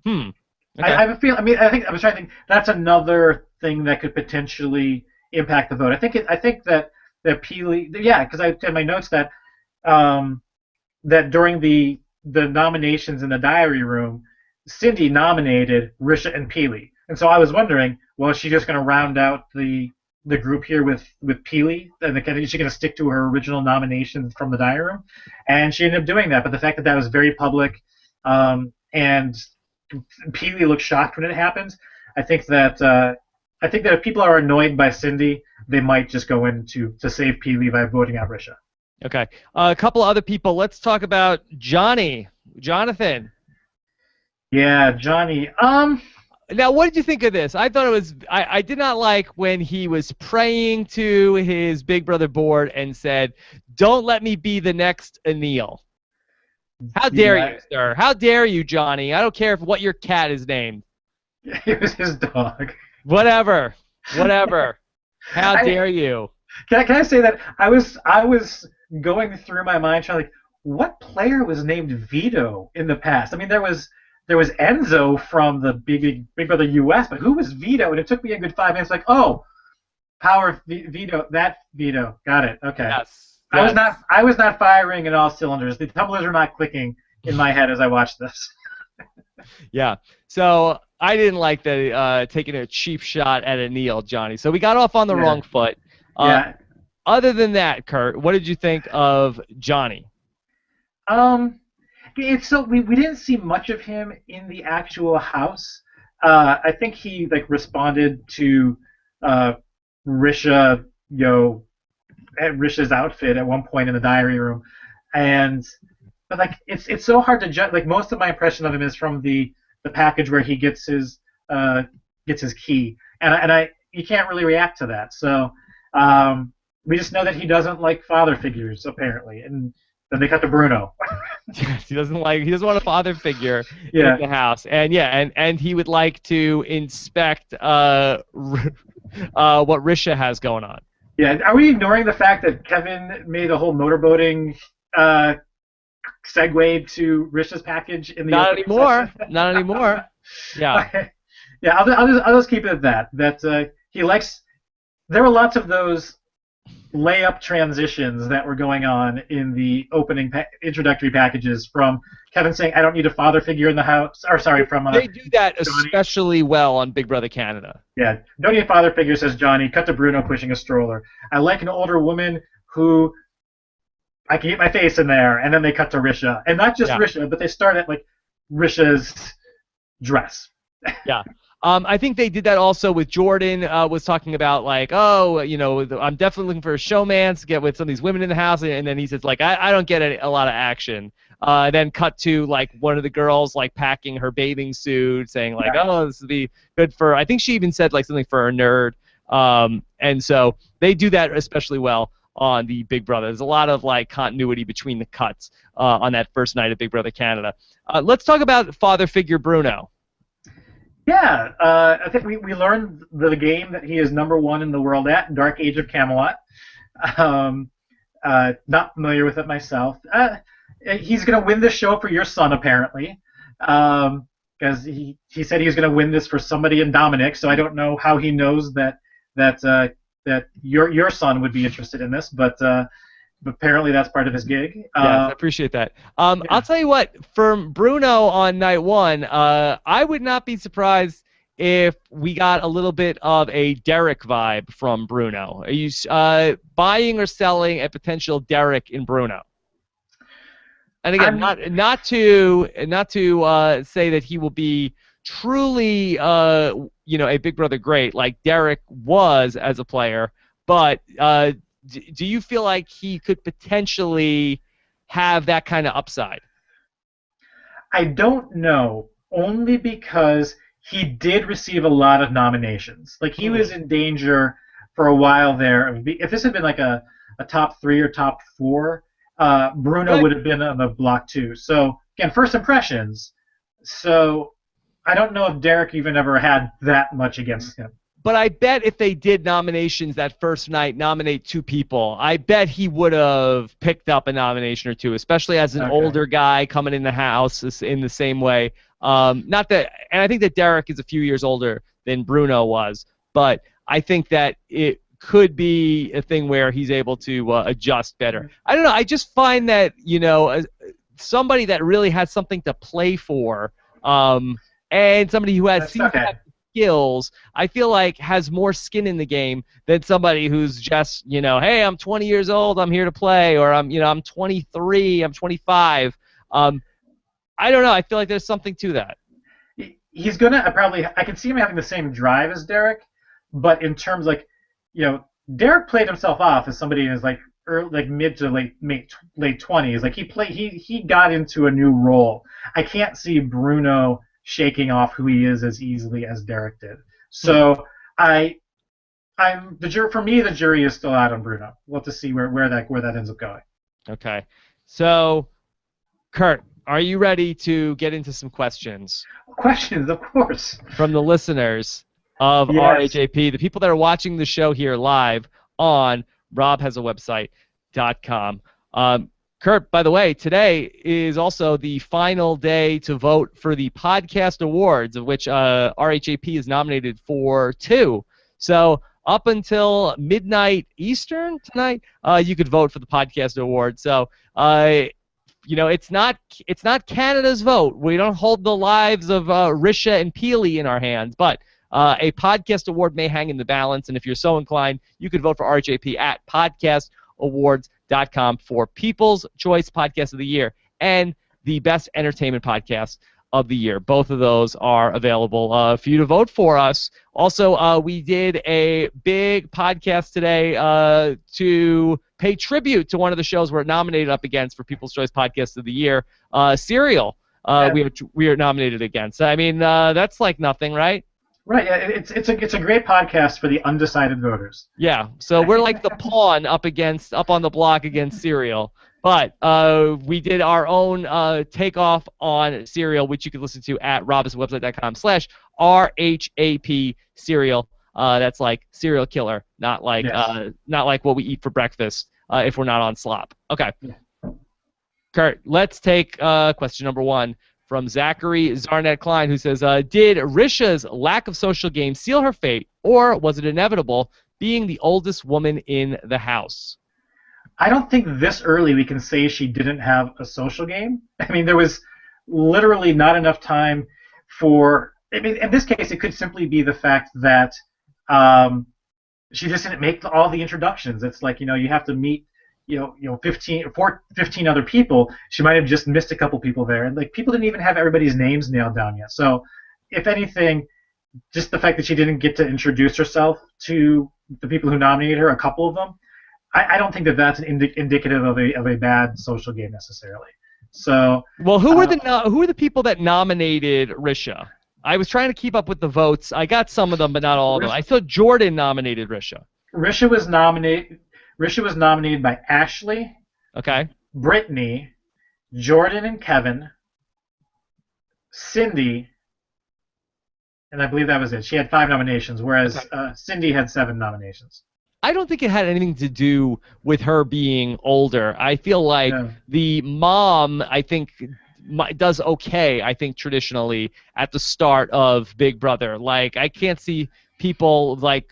Okay. I have a feeling. I mean, I was trying to think. That's another thing that could potentially impact the vote. I think that Pili, because I had my notes that that during the nominations in the diary room, Cindy nominated Risha and Pili, and so I was wondering, well, is she just going to round out the group here with Pili, and is she going to stick to her original nomination from the diary room? And she ended up doing that. But the fact that was very public, and Pili looked shocked when it happened, I think that if people are annoyed by Cindy, they might just go in to save Pili by voting out Risha. Okay. A couple other people. Let's talk about Jonathan. Yeah, Johnny. Now, what did you think of this? I thought it was. I did not like when he was praying to his Big Brother board and said, "Don't let me be the next Anil." How dare you, sir? How dare you, Johnny? I don't care if what your cat is named. It was his dog. Whatever. How dare you? Can I say that I was going through my mind trying like what player was named Vito in the past? I mean there was Enzo from the Big Brother US, but who was Vito? And it took me a good 5 minutes. Like, oh, Vito, that Vito, got it. Okay. Yes. I was not firing at all cylinders. The tumblers were not clicking in my head as I watched this. Yeah. So I didn't like the taking a cheap shot at Anil, Johnny. So we got off on the wrong foot. Yeah. Other than that, Kurt, what did you think of Johnny? It's so we didn't see much of him in the actual house. I think he like responded to Risha, Risha's outfit at one point in the diary room, but like it's so hard to judge. Like most of my impression of him is from the package where he gets his key, and you can't really react to that. So we just know that he doesn't like father figures apparently, and then they cut to Bruno. Yes, he doesn't want a father figure in the house, and and he would like to inspect what Risha has going on. Yeah, are we ignoring the fact that Kevin made a whole motorboating segue to Risha's package in the Not anymore. Not anymore. Yeah. Okay. Yeah, I'll just keep it at that. That he likes. There were lots of those layup transitions that were going on in the opening introductory packages from Kevin saying, "I don't need a father figure in the house," or sorry, from they do that Johnny. Especially well on Big Brother Canada. Yeah, don't need a father figure, says Johnny. Cut to Bruno pushing a stroller. I like an older woman who I can get my face in there, and then they cut to Risha, and not just Risha, but they start at like Risha's dress. Yeah. I think they did that also with Jordan. Was talking about like, oh, I'm definitely looking for a showman to get with some of these women in the house, and then he says like, I don't get a lot of action. Then cut to like one of the girls like packing her bathing suit, saying like, oh, this would be good for. I think she even said like something for a nerd. And so they do that especially well on the Big Brother. There's a lot of like continuity between the cuts on that first night of Big Brother Canada. Let's talk about father figure Bruno. Yeah, I think we learned the game that he is #1 in the world at Dark Age of Camelot. Not familiar with it myself. He's going to win this show for your son, apparently, because he said he was going to win this for somebody in Dominic. So I don't know how he knows that your son would be interested in this, but apparently that's part of his gig. Yes, I appreciate that. I'll tell you what, from Bruno on night one, I would not be surprised if we got a little bit of a Derek vibe from Bruno. Are you buying or selling a potential Derek in Bruno? And again, not to say that he will be truly a Big Brother great like Derek was as a player, but do you feel like he could potentially have that kind of upside? I don't know, only because he did receive a lot of nominations. Like, he was in danger for a while there. If this had been like a top 3 or top 4, Bruno would have been on the block too. So, again, first impressions. So, I don't know if Derek even ever had that much against him. But I bet if they did nominations that first night, nominate 2 people, I bet he would have picked up a nomination or 2, especially as an older guy coming in the house in the same way. Not that, and I think that Derek is a few years older than Bruno was, but I think that it could be a thing where he's able to adjust better. I don't know. I just find that somebody that really has something to play for, and somebody who has skills, I feel like has more skin in the game than somebody who's just, hey, I'm 20 years old, I'm here to play, or I'm 23, I'm 25. I don't know. I feel like there's something to that. He's gonna I can see him having the same drive as Derek, but in terms Derek played himself off as somebody in his mid to late 20s. Like he got into a new role. I can't see Bruno shaking off who he is as easily as Derek did. So for me, the jury is still out on Bruno. We'll have to see where that ends up going. Okay. So Kurt, are you ready to get into some questions? Questions, of course. From the listeners of Yes. RHAP, the people that are watching the show here live on robhasawebsite.com. Kurt, by the way, today is also the final day to vote for the podcast awards, of which RHAP is nominated for 2. So up until midnight Eastern tonight, you could vote for the podcast award. So it's not Canada's vote. We don't hold the lives of Risha and Peely in our hands, but a podcast award may hang in the balance, and if you're so inclined, you could vote for RJP at podcastawards.com for People's Choice Podcast of the Year and the Best Entertainment Podcast of the Year. Both of those are available for you to vote for us. Also, we did a big podcast today to pay tribute to one of the shows we're nominated up against for People's Choice Podcast of the Year, Serial. We are nominated against. I mean, that's like nothing, right? Right. It's a great podcast for the undecided voters. Yeah. So we're like the pawn up on the block against Serial. But we did our own takeoff on Serial, which you can listen to at robhasawebsite.com/RHAP Serial. That's like serial killer, not like what we eat for breakfast if we're not on slop. Okay. Yeah. Kurt, let's take question number 1 from Zachary Zarnett Klein, who says, did Risha's lack of social game seal her fate, or was it inevitable, being the oldest woman in the house? I don't think this early we can say she didn't have a social game. I mean, there was literally not enough time for... I mean, in this case, it could simply be the fact that she just didn't make all the introductions. It's like, you have to meet 15 other people. She might have just missed a couple people there, and like people didn't even have everybody's names nailed down yet. So, if anything, just the fact that she didn't get to introduce herself to the people who nominated her, a couple of them, I don't think that that's indicative of a bad social game necessarily. So, well, who were the people that nominated Risha? I was trying to keep up with the votes. I got some of them, but not all of them. I thought Jordan nominated Risha. Risha was nominated by Ashley, Brittany, Jordan and Kevin, Cindy, and I believe that was it. She had 5 nominations, whereas Cindy had 7 nominations. I don't think it had anything to do with her being older. I feel like the mom, I think, does okay, I think, traditionally at the start of Big Brother. Like, I can't see people, like,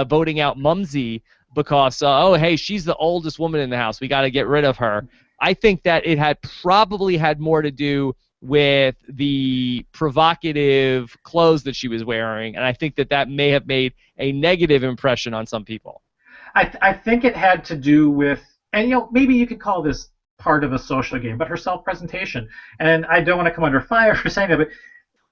voting out Mumsy because, hey, she's the oldest woman in the house. We got to get rid of her. I think that it had probably had more to do with the provocative clothes that she was wearing, and I think that may have made a negative impression on some people. I think it had to do with, and maybe you could call this part of a social game, but her self-presentation. And I don't want to come under fire for saying that,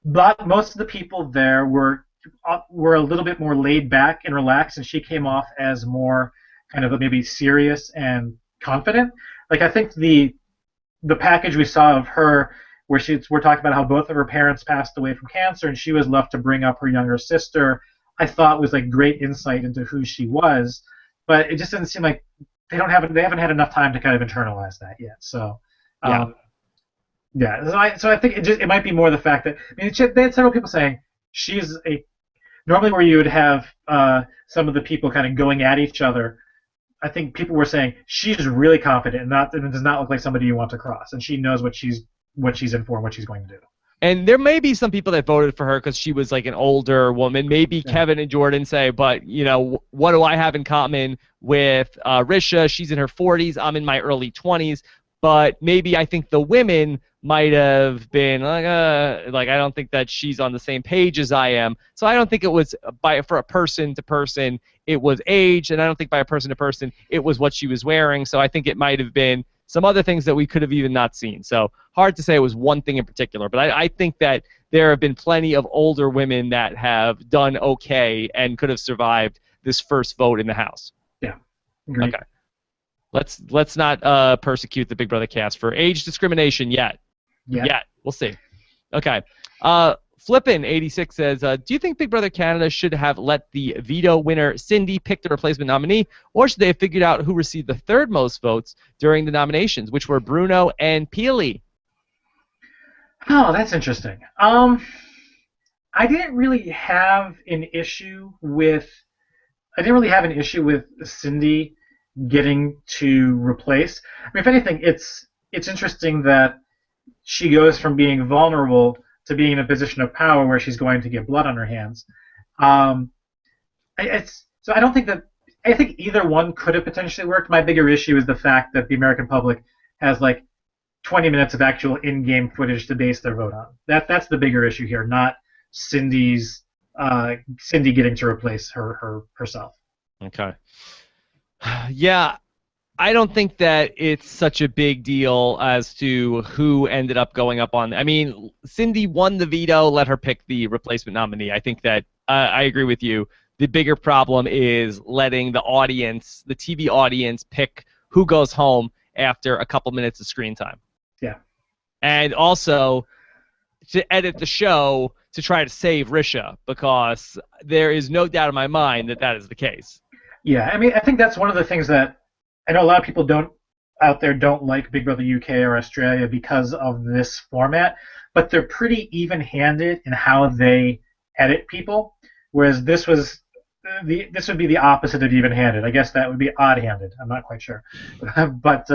but most of the people there were a little bit more laid back and relaxed, and she came off as more kind of maybe serious and confident. Like, I think the package we saw of her, where we're talking about how both of her parents passed away from cancer, and she was left to bring up her younger sister, I thought was like great insight into who she was. But it just doesn't seem like they haven't had enough time to kind of internalize that yet. So, So I think it might be more the fact that, I mean, they had several people saying she's normally where you would have some of the people kind of going at each other. I think people were saying she's really confident and does not look like somebody you want to cross, and she knows what she's in for and what she's going to do. And there may be some people that voted for her because she was like an older woman. Maybe Kevin and Jordan say, but, what do I have in common with Risha? She's in her 40s. I'm in my early 20s. But maybe I think the women might have been like, I don't think that she's on the same page as I am. So I don't think it was for a person to person, it was age. And I don't think by a person to person, it was what she was wearing. So I think it might have been some other things that we could have even not seen. So hard to say it was one thing in particular. But I think that there have been plenty of older women that have done okay and could have survived this first vote in the House. Yeah. Agreed. Okay. Let's not persecute the Big Brother cast for age discrimination yet. Yet. We'll see. Okay. Flippin86 says, do you think Big Brother Canada should have let the veto winner Cindy pick the replacement nominee, or should they have figured out who received the 3rd most votes during the nominations, which were Bruno and Peely? Oh, that's interesting. I didn't really have an issue with I didn't really have an issue with Cindy getting to replace. I mean, if anything, it's interesting that she goes from being vulnerable to being in a position of power where she's going to get blood on her hands. Um, so I don't think that I think either one could have potentially worked. My bigger issue is the fact that the American public has like 20 minutes of actual in-game footage to base their vote on. That's the bigger issue here, not Cindy's Cindy getting to replace herself. Okay. Yeah, I don't think that it's such a big deal as to who ended up going up on. I mean, Cindy won the veto, let her pick the replacement nominee. I think that I agree with you. The bigger problem is letting the audience, the TV audience, pick who goes home after a couple minutes of screen time. Yeah. And also to edit the show to try to save Risha, because there is no doubt in my mind that that is the case. Yeah, I mean, I think that's one of the things that I know a lot of people out there don't like Big Brother UK or Australia because of this format, but they're pretty even-handed in how they edit people, whereas this would be the opposite of even-handed. I guess that would be odd-handed. I'm not quite sure, but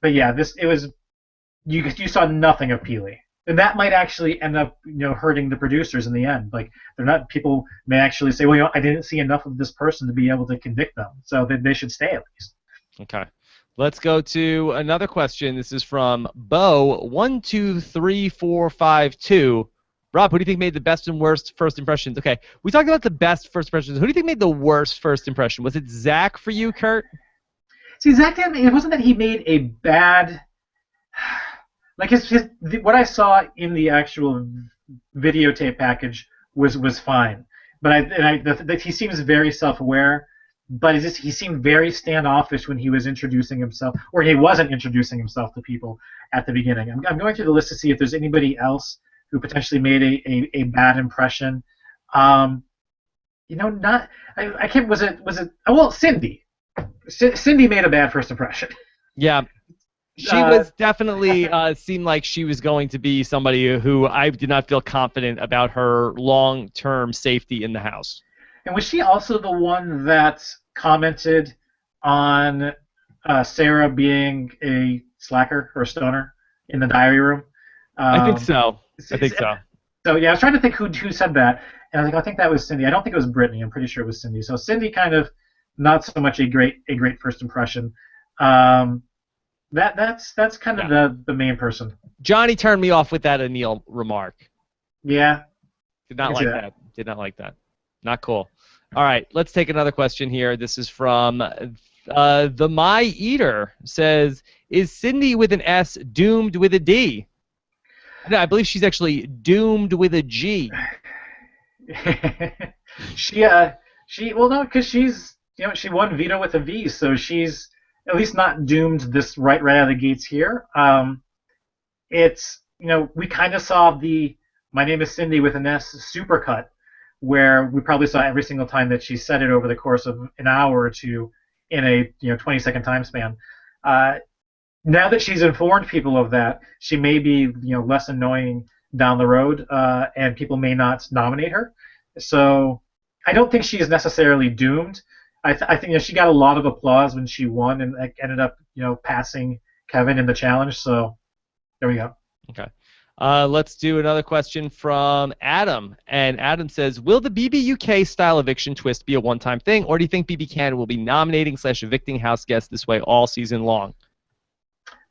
yeah, you saw nothing of Peely. And that might actually end up, hurting the producers in the end. Like, people may actually say, well, I didn't see enough of this person to be able to convict them, so they should stay at least. Okay. Let's go to another question. This is from Bo123452. Rob, who do you think made the best and worst first impressions? Okay, we talked about the best first impressions. Who do you think made the worst first impression? Was it Zach for you, Kurt? See, Zach didn't. It wasn't that he made a bad. Like what I saw in the actual videotape package was fine, but he seems very self-aware, but he seemed very standoffish when he was introducing himself, or he wasn't introducing himself to people at the beginning. I'm going through the list to see if there's anybody else who potentially made a bad impression. I can't. Was it? Well, Cindy. Cindy made a bad first impression. Yeah. She was definitely seemed like she was going to be somebody who I did not feel confident about her long-term safety in the house. And was she also the one that commented on Sarah being a slacker or a stoner in the diary room? I think so. So yeah, I was trying to think who said that, and I was like, I think that was Cindy. I don't think it was Brittany. I'm pretty sure it was Cindy. So Cindy kind of not so much a great first impression. That's kind of the main person. Johnny turned me off with that Anil remark. Yeah. Did not like that. Did not like that. Not cool. All right, let's take another question here. This is from the My Eater. Says, is Cindy with an S doomed with a D? No, I believe she's actually doomed with a G. Well, no, because she's she won veto with a V, so she's at least not doomed this right out of the gates here. It's we kind of saw the "My name is Cindy" with an S supercut, where we probably saw every single time that she said it over the course of an hour or two in a 20-second time span. Now that she's informed people of that, she may be less annoying down the road, and people may not nominate her. So I don't think she is necessarily doomed. I think she got a lot of applause when she won and ended up passing Kevin in the challenge. So there we go. Okay. Let's do another question from Adam. And Adam says, will the BBUK style eviction twist be a one-time thing, or do you think BB Canada will be nominating / evicting house guests this way all season long?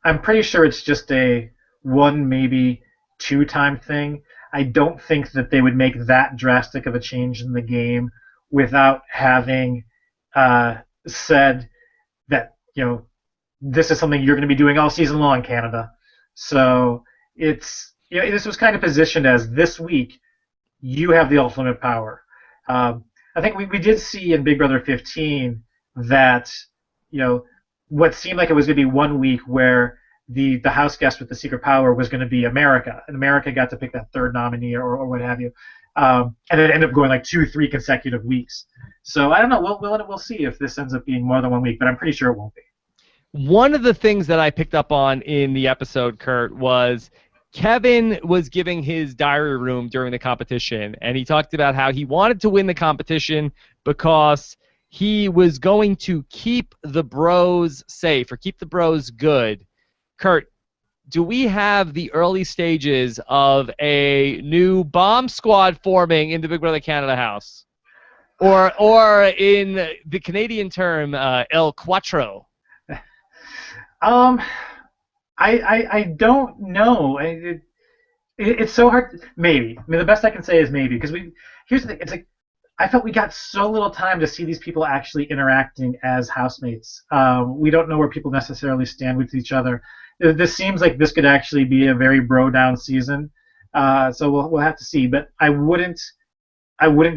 I'm pretty sure it's just a one, maybe two-time thing. I don't think that they would make that drastic of a change in the game without having said that this is something you're going to be doing all season long, Canada. So it's this was kind of positioned as this week you have the ultimate power. I think we did see in Big Brother 15 that what seemed like it was going to be 1 week where the house guest with the secret power was going to be America, and America got to pick that third nominee or what have you, and it ended up going like 2-3 consecutive weeks. So I don't know. We'll see if this ends up being more than 1 week, but I'm pretty sure it won't be. One of the things that I picked up on in the episode, Kurt, was Kevin was giving his diary room during the competition, and he talked about how he wanted to win the competition because he was going to keep the bros safe or keep the bros good. Kurt, do we have the early stages of a new bomb squad forming in the Big Brother Canada house? Or in the Canadian term, El Cuatro? I don't know. It's so hard. Maybe. I mean, the best I can say is maybe, because here's the thing. It's like I felt we got so little time to see these people actually interacting as housemates. We don't know where people necessarily stand with each other. This seems like this could actually be a very bro down season. So we'll have to see. But I wouldn't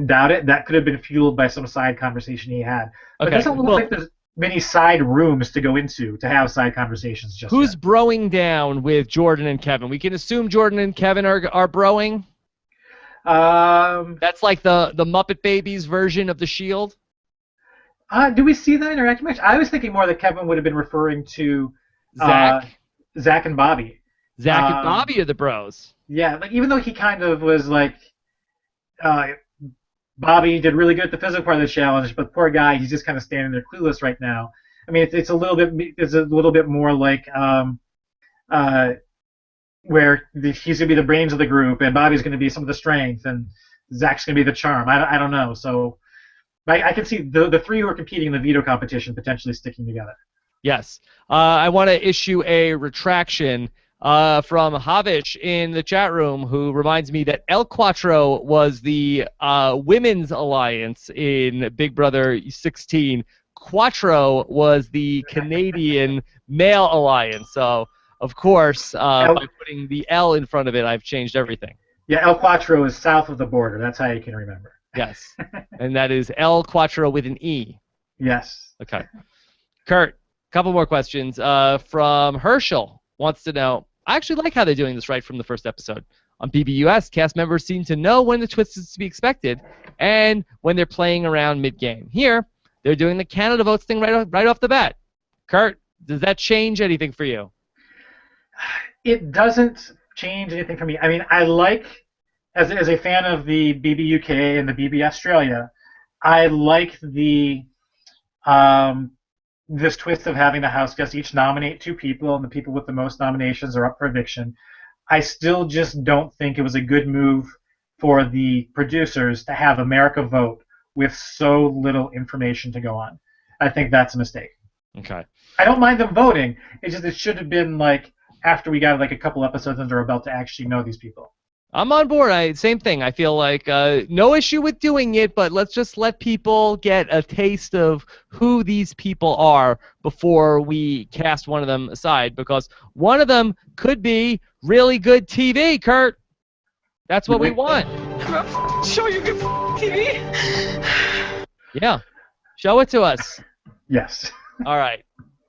doubt it. That could have been fueled by some side conversation he had. But it doesn't look like there's many side rooms to go into to have side conversations just Who's yet. broing down with Jordan and Kevin? We can assume Jordan and Kevin are broing? That's like the Muppet Babies version of The Shield? Do we see that interaction much? I was thinking more that Kevin would have been referring to Zach and Bobby. Zach and Bobby are the bros. Yeah, like even though he kind of was like Bobby did really good at the physical part of the challenge, but poor guy, he's just kind of standing there clueless right now. I mean, it's a little bit more like where he's gonna be the brains of the group, and Bobby's gonna be some of the strength, and Zach's gonna be the charm. I don't know. So I can see the three who are competing in the veto competition potentially sticking together. Yes. I want to issue a retraction from Havish in the chat room, who reminds me that El Cuatro was the women's alliance in Big Brother 16. Quattro was the Canadian male alliance. So, of course, by putting the L in front of it, I've changed everything. Yeah, El Cuatro is south of the border. That's how you can remember. Yes. And that is El Cuatro with an E. Yes. Okay. Kurt, couple more questions. From Herschel, wants to know, I actually like how they're doing this right from the first episode. On BBUS, cast members seem to know when the twist is to be expected and when they're playing around mid-game. Here, they're doing the Canada votes thing right off the bat. Kurt, does that change anything for you? It doesn't change anything for me. I mean, I like, as a fan of the BBUK and the BB Australia, I like the this twist of having the house guests each nominate two people, and the people with the most nominations are up for eviction. I still just don't think it was a good move for the producers to have America vote with so little information to go on. I think that's a mistake. Okay. I don't mind them voting. It's just it should have been like after we got like a couple episodes under our belt to actually know these people. I'm on board. Same thing. I feel like no issue with doing it, but let's just let people get a taste of who these people are before we cast one of them aside, because one of them could be really good TV, Kurt. That's what we want. Show you good TV. Yeah. Show it to us. Yes. All right.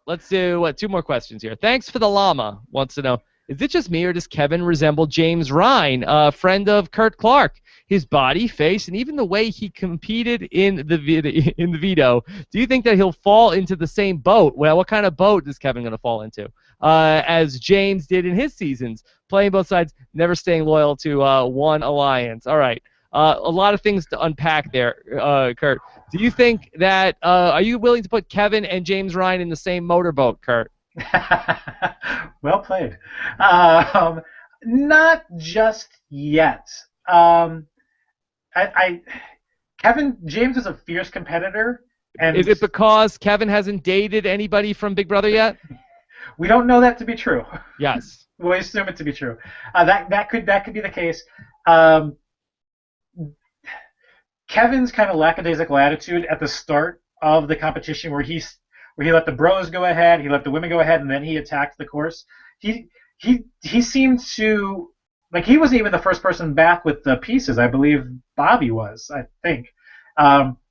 Let's do, two more questions here. Thanks for the llama. Wants to know, is it just me, or does Kevin resemble James Ryan, a friend of Kurt Clark? His body, face, and even the way he competed in the veto. Do you think that he'll fall into the same boat? Well, what kind of boat is Kevin going to fall into? As James did in his seasons, playing both sides, never staying loyal to one alliance. All right. A lot of things to unpack there, Kurt. Do you think that, are you willing to put Kevin and James Ryan in the same motorboat, Kurt? Well played. Not just yet. James is a fierce competitor. And is it because Kevin hasn't dated anybody from Big Brother yet? We don't know that to be true. Yes. We assume it to be true. That could be the case. Kevin's kind of lackadaisical attitude at the start of the competition, where he let the bros go ahead, he let the women go ahead, and then he attacked the course. He seemed to, like, he wasn't even the first person back with the pieces. I believe Bobby was, I think.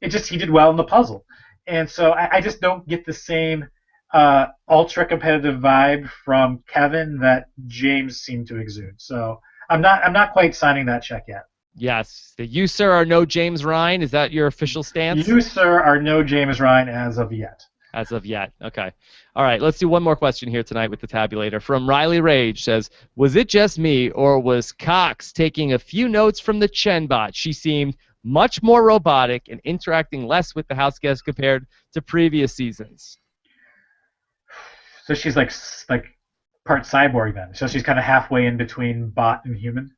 He did well in the puzzle. And so I just don't get the same ultra competitive vibe from Kevin that James seemed to exude. So I'm not quite signing that check yet. Yes. You, sir, are no James Ryan. Is that your official stance? You, sir, are no James Ryan as of yet. as of yet. Okay. All right, let's do one more question here tonight with the tabulator. From Riley Rage says, was it just me or was Cox taking a few notes from the Chen bot? She seemed much more robotic and interacting less with the house guests compared to previous seasons. So she's like part cyborg then. So she's kind of halfway in between bot and human.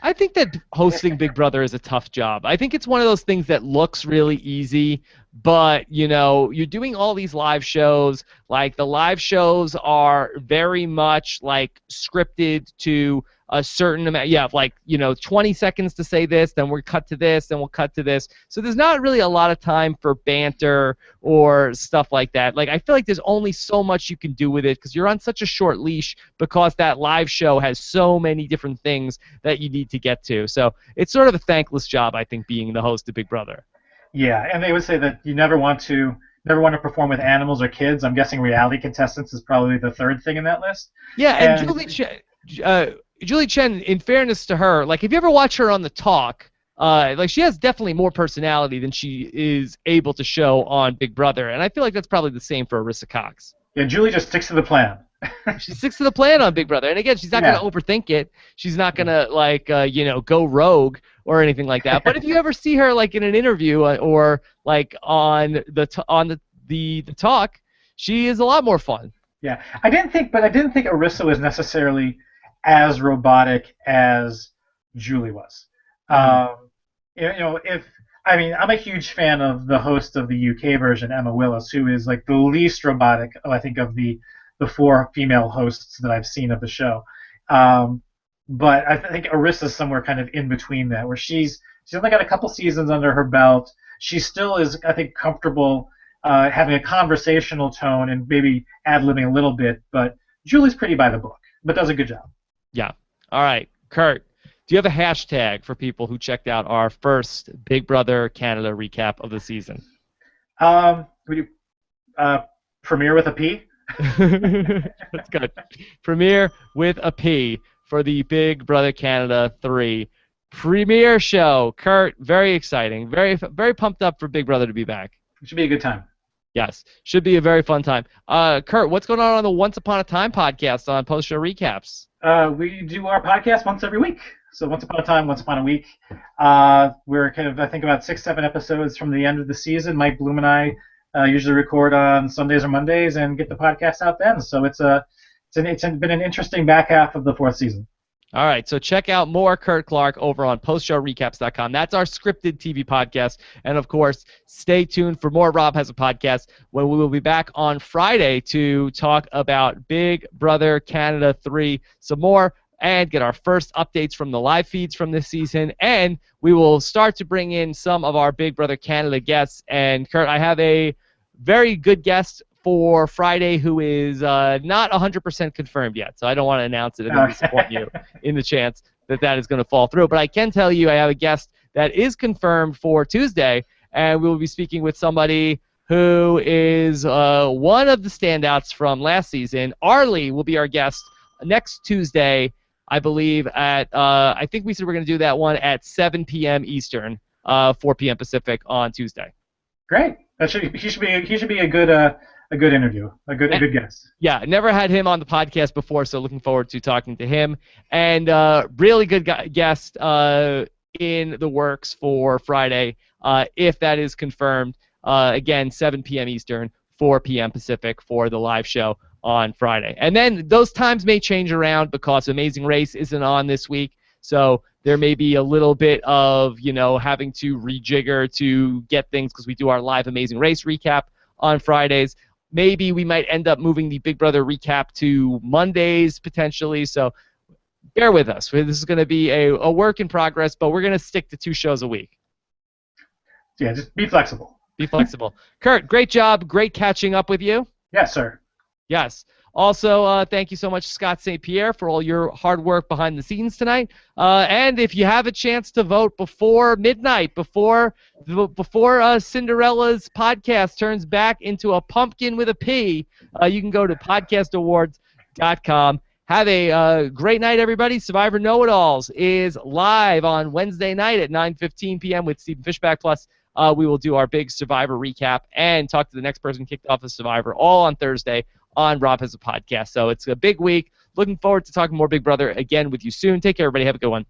I think that hosting Big Brother is a tough job. I think it's one of those things that looks really easy, but, you're doing all these live shows. Like, the live shows are very much, like, scripted to a certain amount. Yeah, like, 20 seconds to say this, then we'll cut to this, then we'll cut to this. So there's not really a lot of time for banter or stuff like that. Like, I feel like there's only so much you can do with it because you're on such a short leash because that live show has so many different things that you need to get to. So it's sort of a thankless job, I think, being the host of Big Brother. Yeah, and they would say that you never want to perform with animals or kids. I'm guessing reality contestants is probably the third thing in that list. Yeah, and Julie Chen, in fairness to her, like, if you ever watch her on The Talk, like, she has definitely more personality than she is able to show on Big Brother, and I feel like that's probably the same for Arissa Cox. Yeah, Julie just sticks to the plan. She sticks to the plan on Big Brother, and again, she's not going to overthink it. She's not going to go rogue or anything like that. But if you ever see her like in an interview or like on the Talk, she is a lot more fun. Yeah, I didn't think Arissa was necessarily as robotic as Julie was. I'm a huge fan of the host of the UK version, Emma Willis, who is like the least robotic, I think, of the four female hosts that I've seen of the show. But I think Arissa's somewhere kind of in between that, where she's only got a couple seasons under her belt. She still is, I think, comfortable having a conversational tone and maybe ad-libbing a little bit, but Julie's pretty by the book, but does a good job. Yeah. All right. Kurt, do you have a hashtag for people who checked out our first Big Brother Canada recap of the season? Premiere with a P? That's good. Premiere with a P for the Big Brother Canada 3 premiere show. Kurt, very exciting. Very, very pumped up for Big Brother to be back. It should be a good time. Yes, should be a very fun time. Kurt, what's going on the Once Upon a Time podcast on post-show recaps? We do our podcast once every week. So Once Upon a Time, Once Upon a Week. We're kind of, I think, about 6-7 episodes from the end of the season. Mike Bloom and I usually record on Sundays or Mondays and get the podcast out then. So it's been an interesting back half of the fourth season. All right, so check out more Kurt Clark over on postshowrecaps.com. That's our scripted TV podcast. And, of course, stay tuned for more Rob Has a Podcast when we will be back on Friday to talk about Big Brother Canada 3 some more and get our first updates from the live feeds from this season. And we will start to bring in some of our Big Brother Canada guests. And, Kurt, I have a very good guest for Friday who is not 100% confirmed yet. So I don't want to announce it and then disappoint you in the chance that is going to fall through. But I can tell you I have a guest that is confirmed for Tuesday, and we will be speaking with somebody who is one of the standouts from last season. Arlie will be our guest next Tuesday, I believe, at I think we said we're going to do that one at 7 p.m. Eastern, 4 p.m. Pacific on Tuesday. Great. He should be a good interview, a good guest. Yeah, never had him on the podcast before, so looking forward to talking to him. And really good guest in the works for Friday, if that is confirmed. Again, 7 p.m. Eastern, 4 p.m. Pacific for the live show on Friday. And then those times may change around because Amazing Race isn't on this week, so there may be a little bit of, having to rejigger to get things because we do our live Amazing Race recap on Fridays. Maybe we might end up moving the Big Brother recap to Mondays potentially, so bear with us. This is going to be a work in progress, but we're going to stick to 2 shows a week. Yeah, just be flexible. Be flexible. Kurt, great job. Great catching up with you. Yes, sir. Yes. Also, thank you so much, Scott St. Pierre, for all your hard work behind the scenes tonight. And if you have a chance to vote before midnight, before Cinderella's podcast turns back into a pumpkin with a P, you can go to podcastawards.com. Have a great night, everybody. Survivor Know-It-Alls is live on Wednesday night at 9:15 p.m. with Stephen Fishback, plus we will do our big Survivor recap and talk to the next person kicked off as Survivor, all on Thursday on Rob Has a Podcast. So it's a big week. Looking forward to talking more Big Brother again with you soon. Take care, everybody. Have a good one.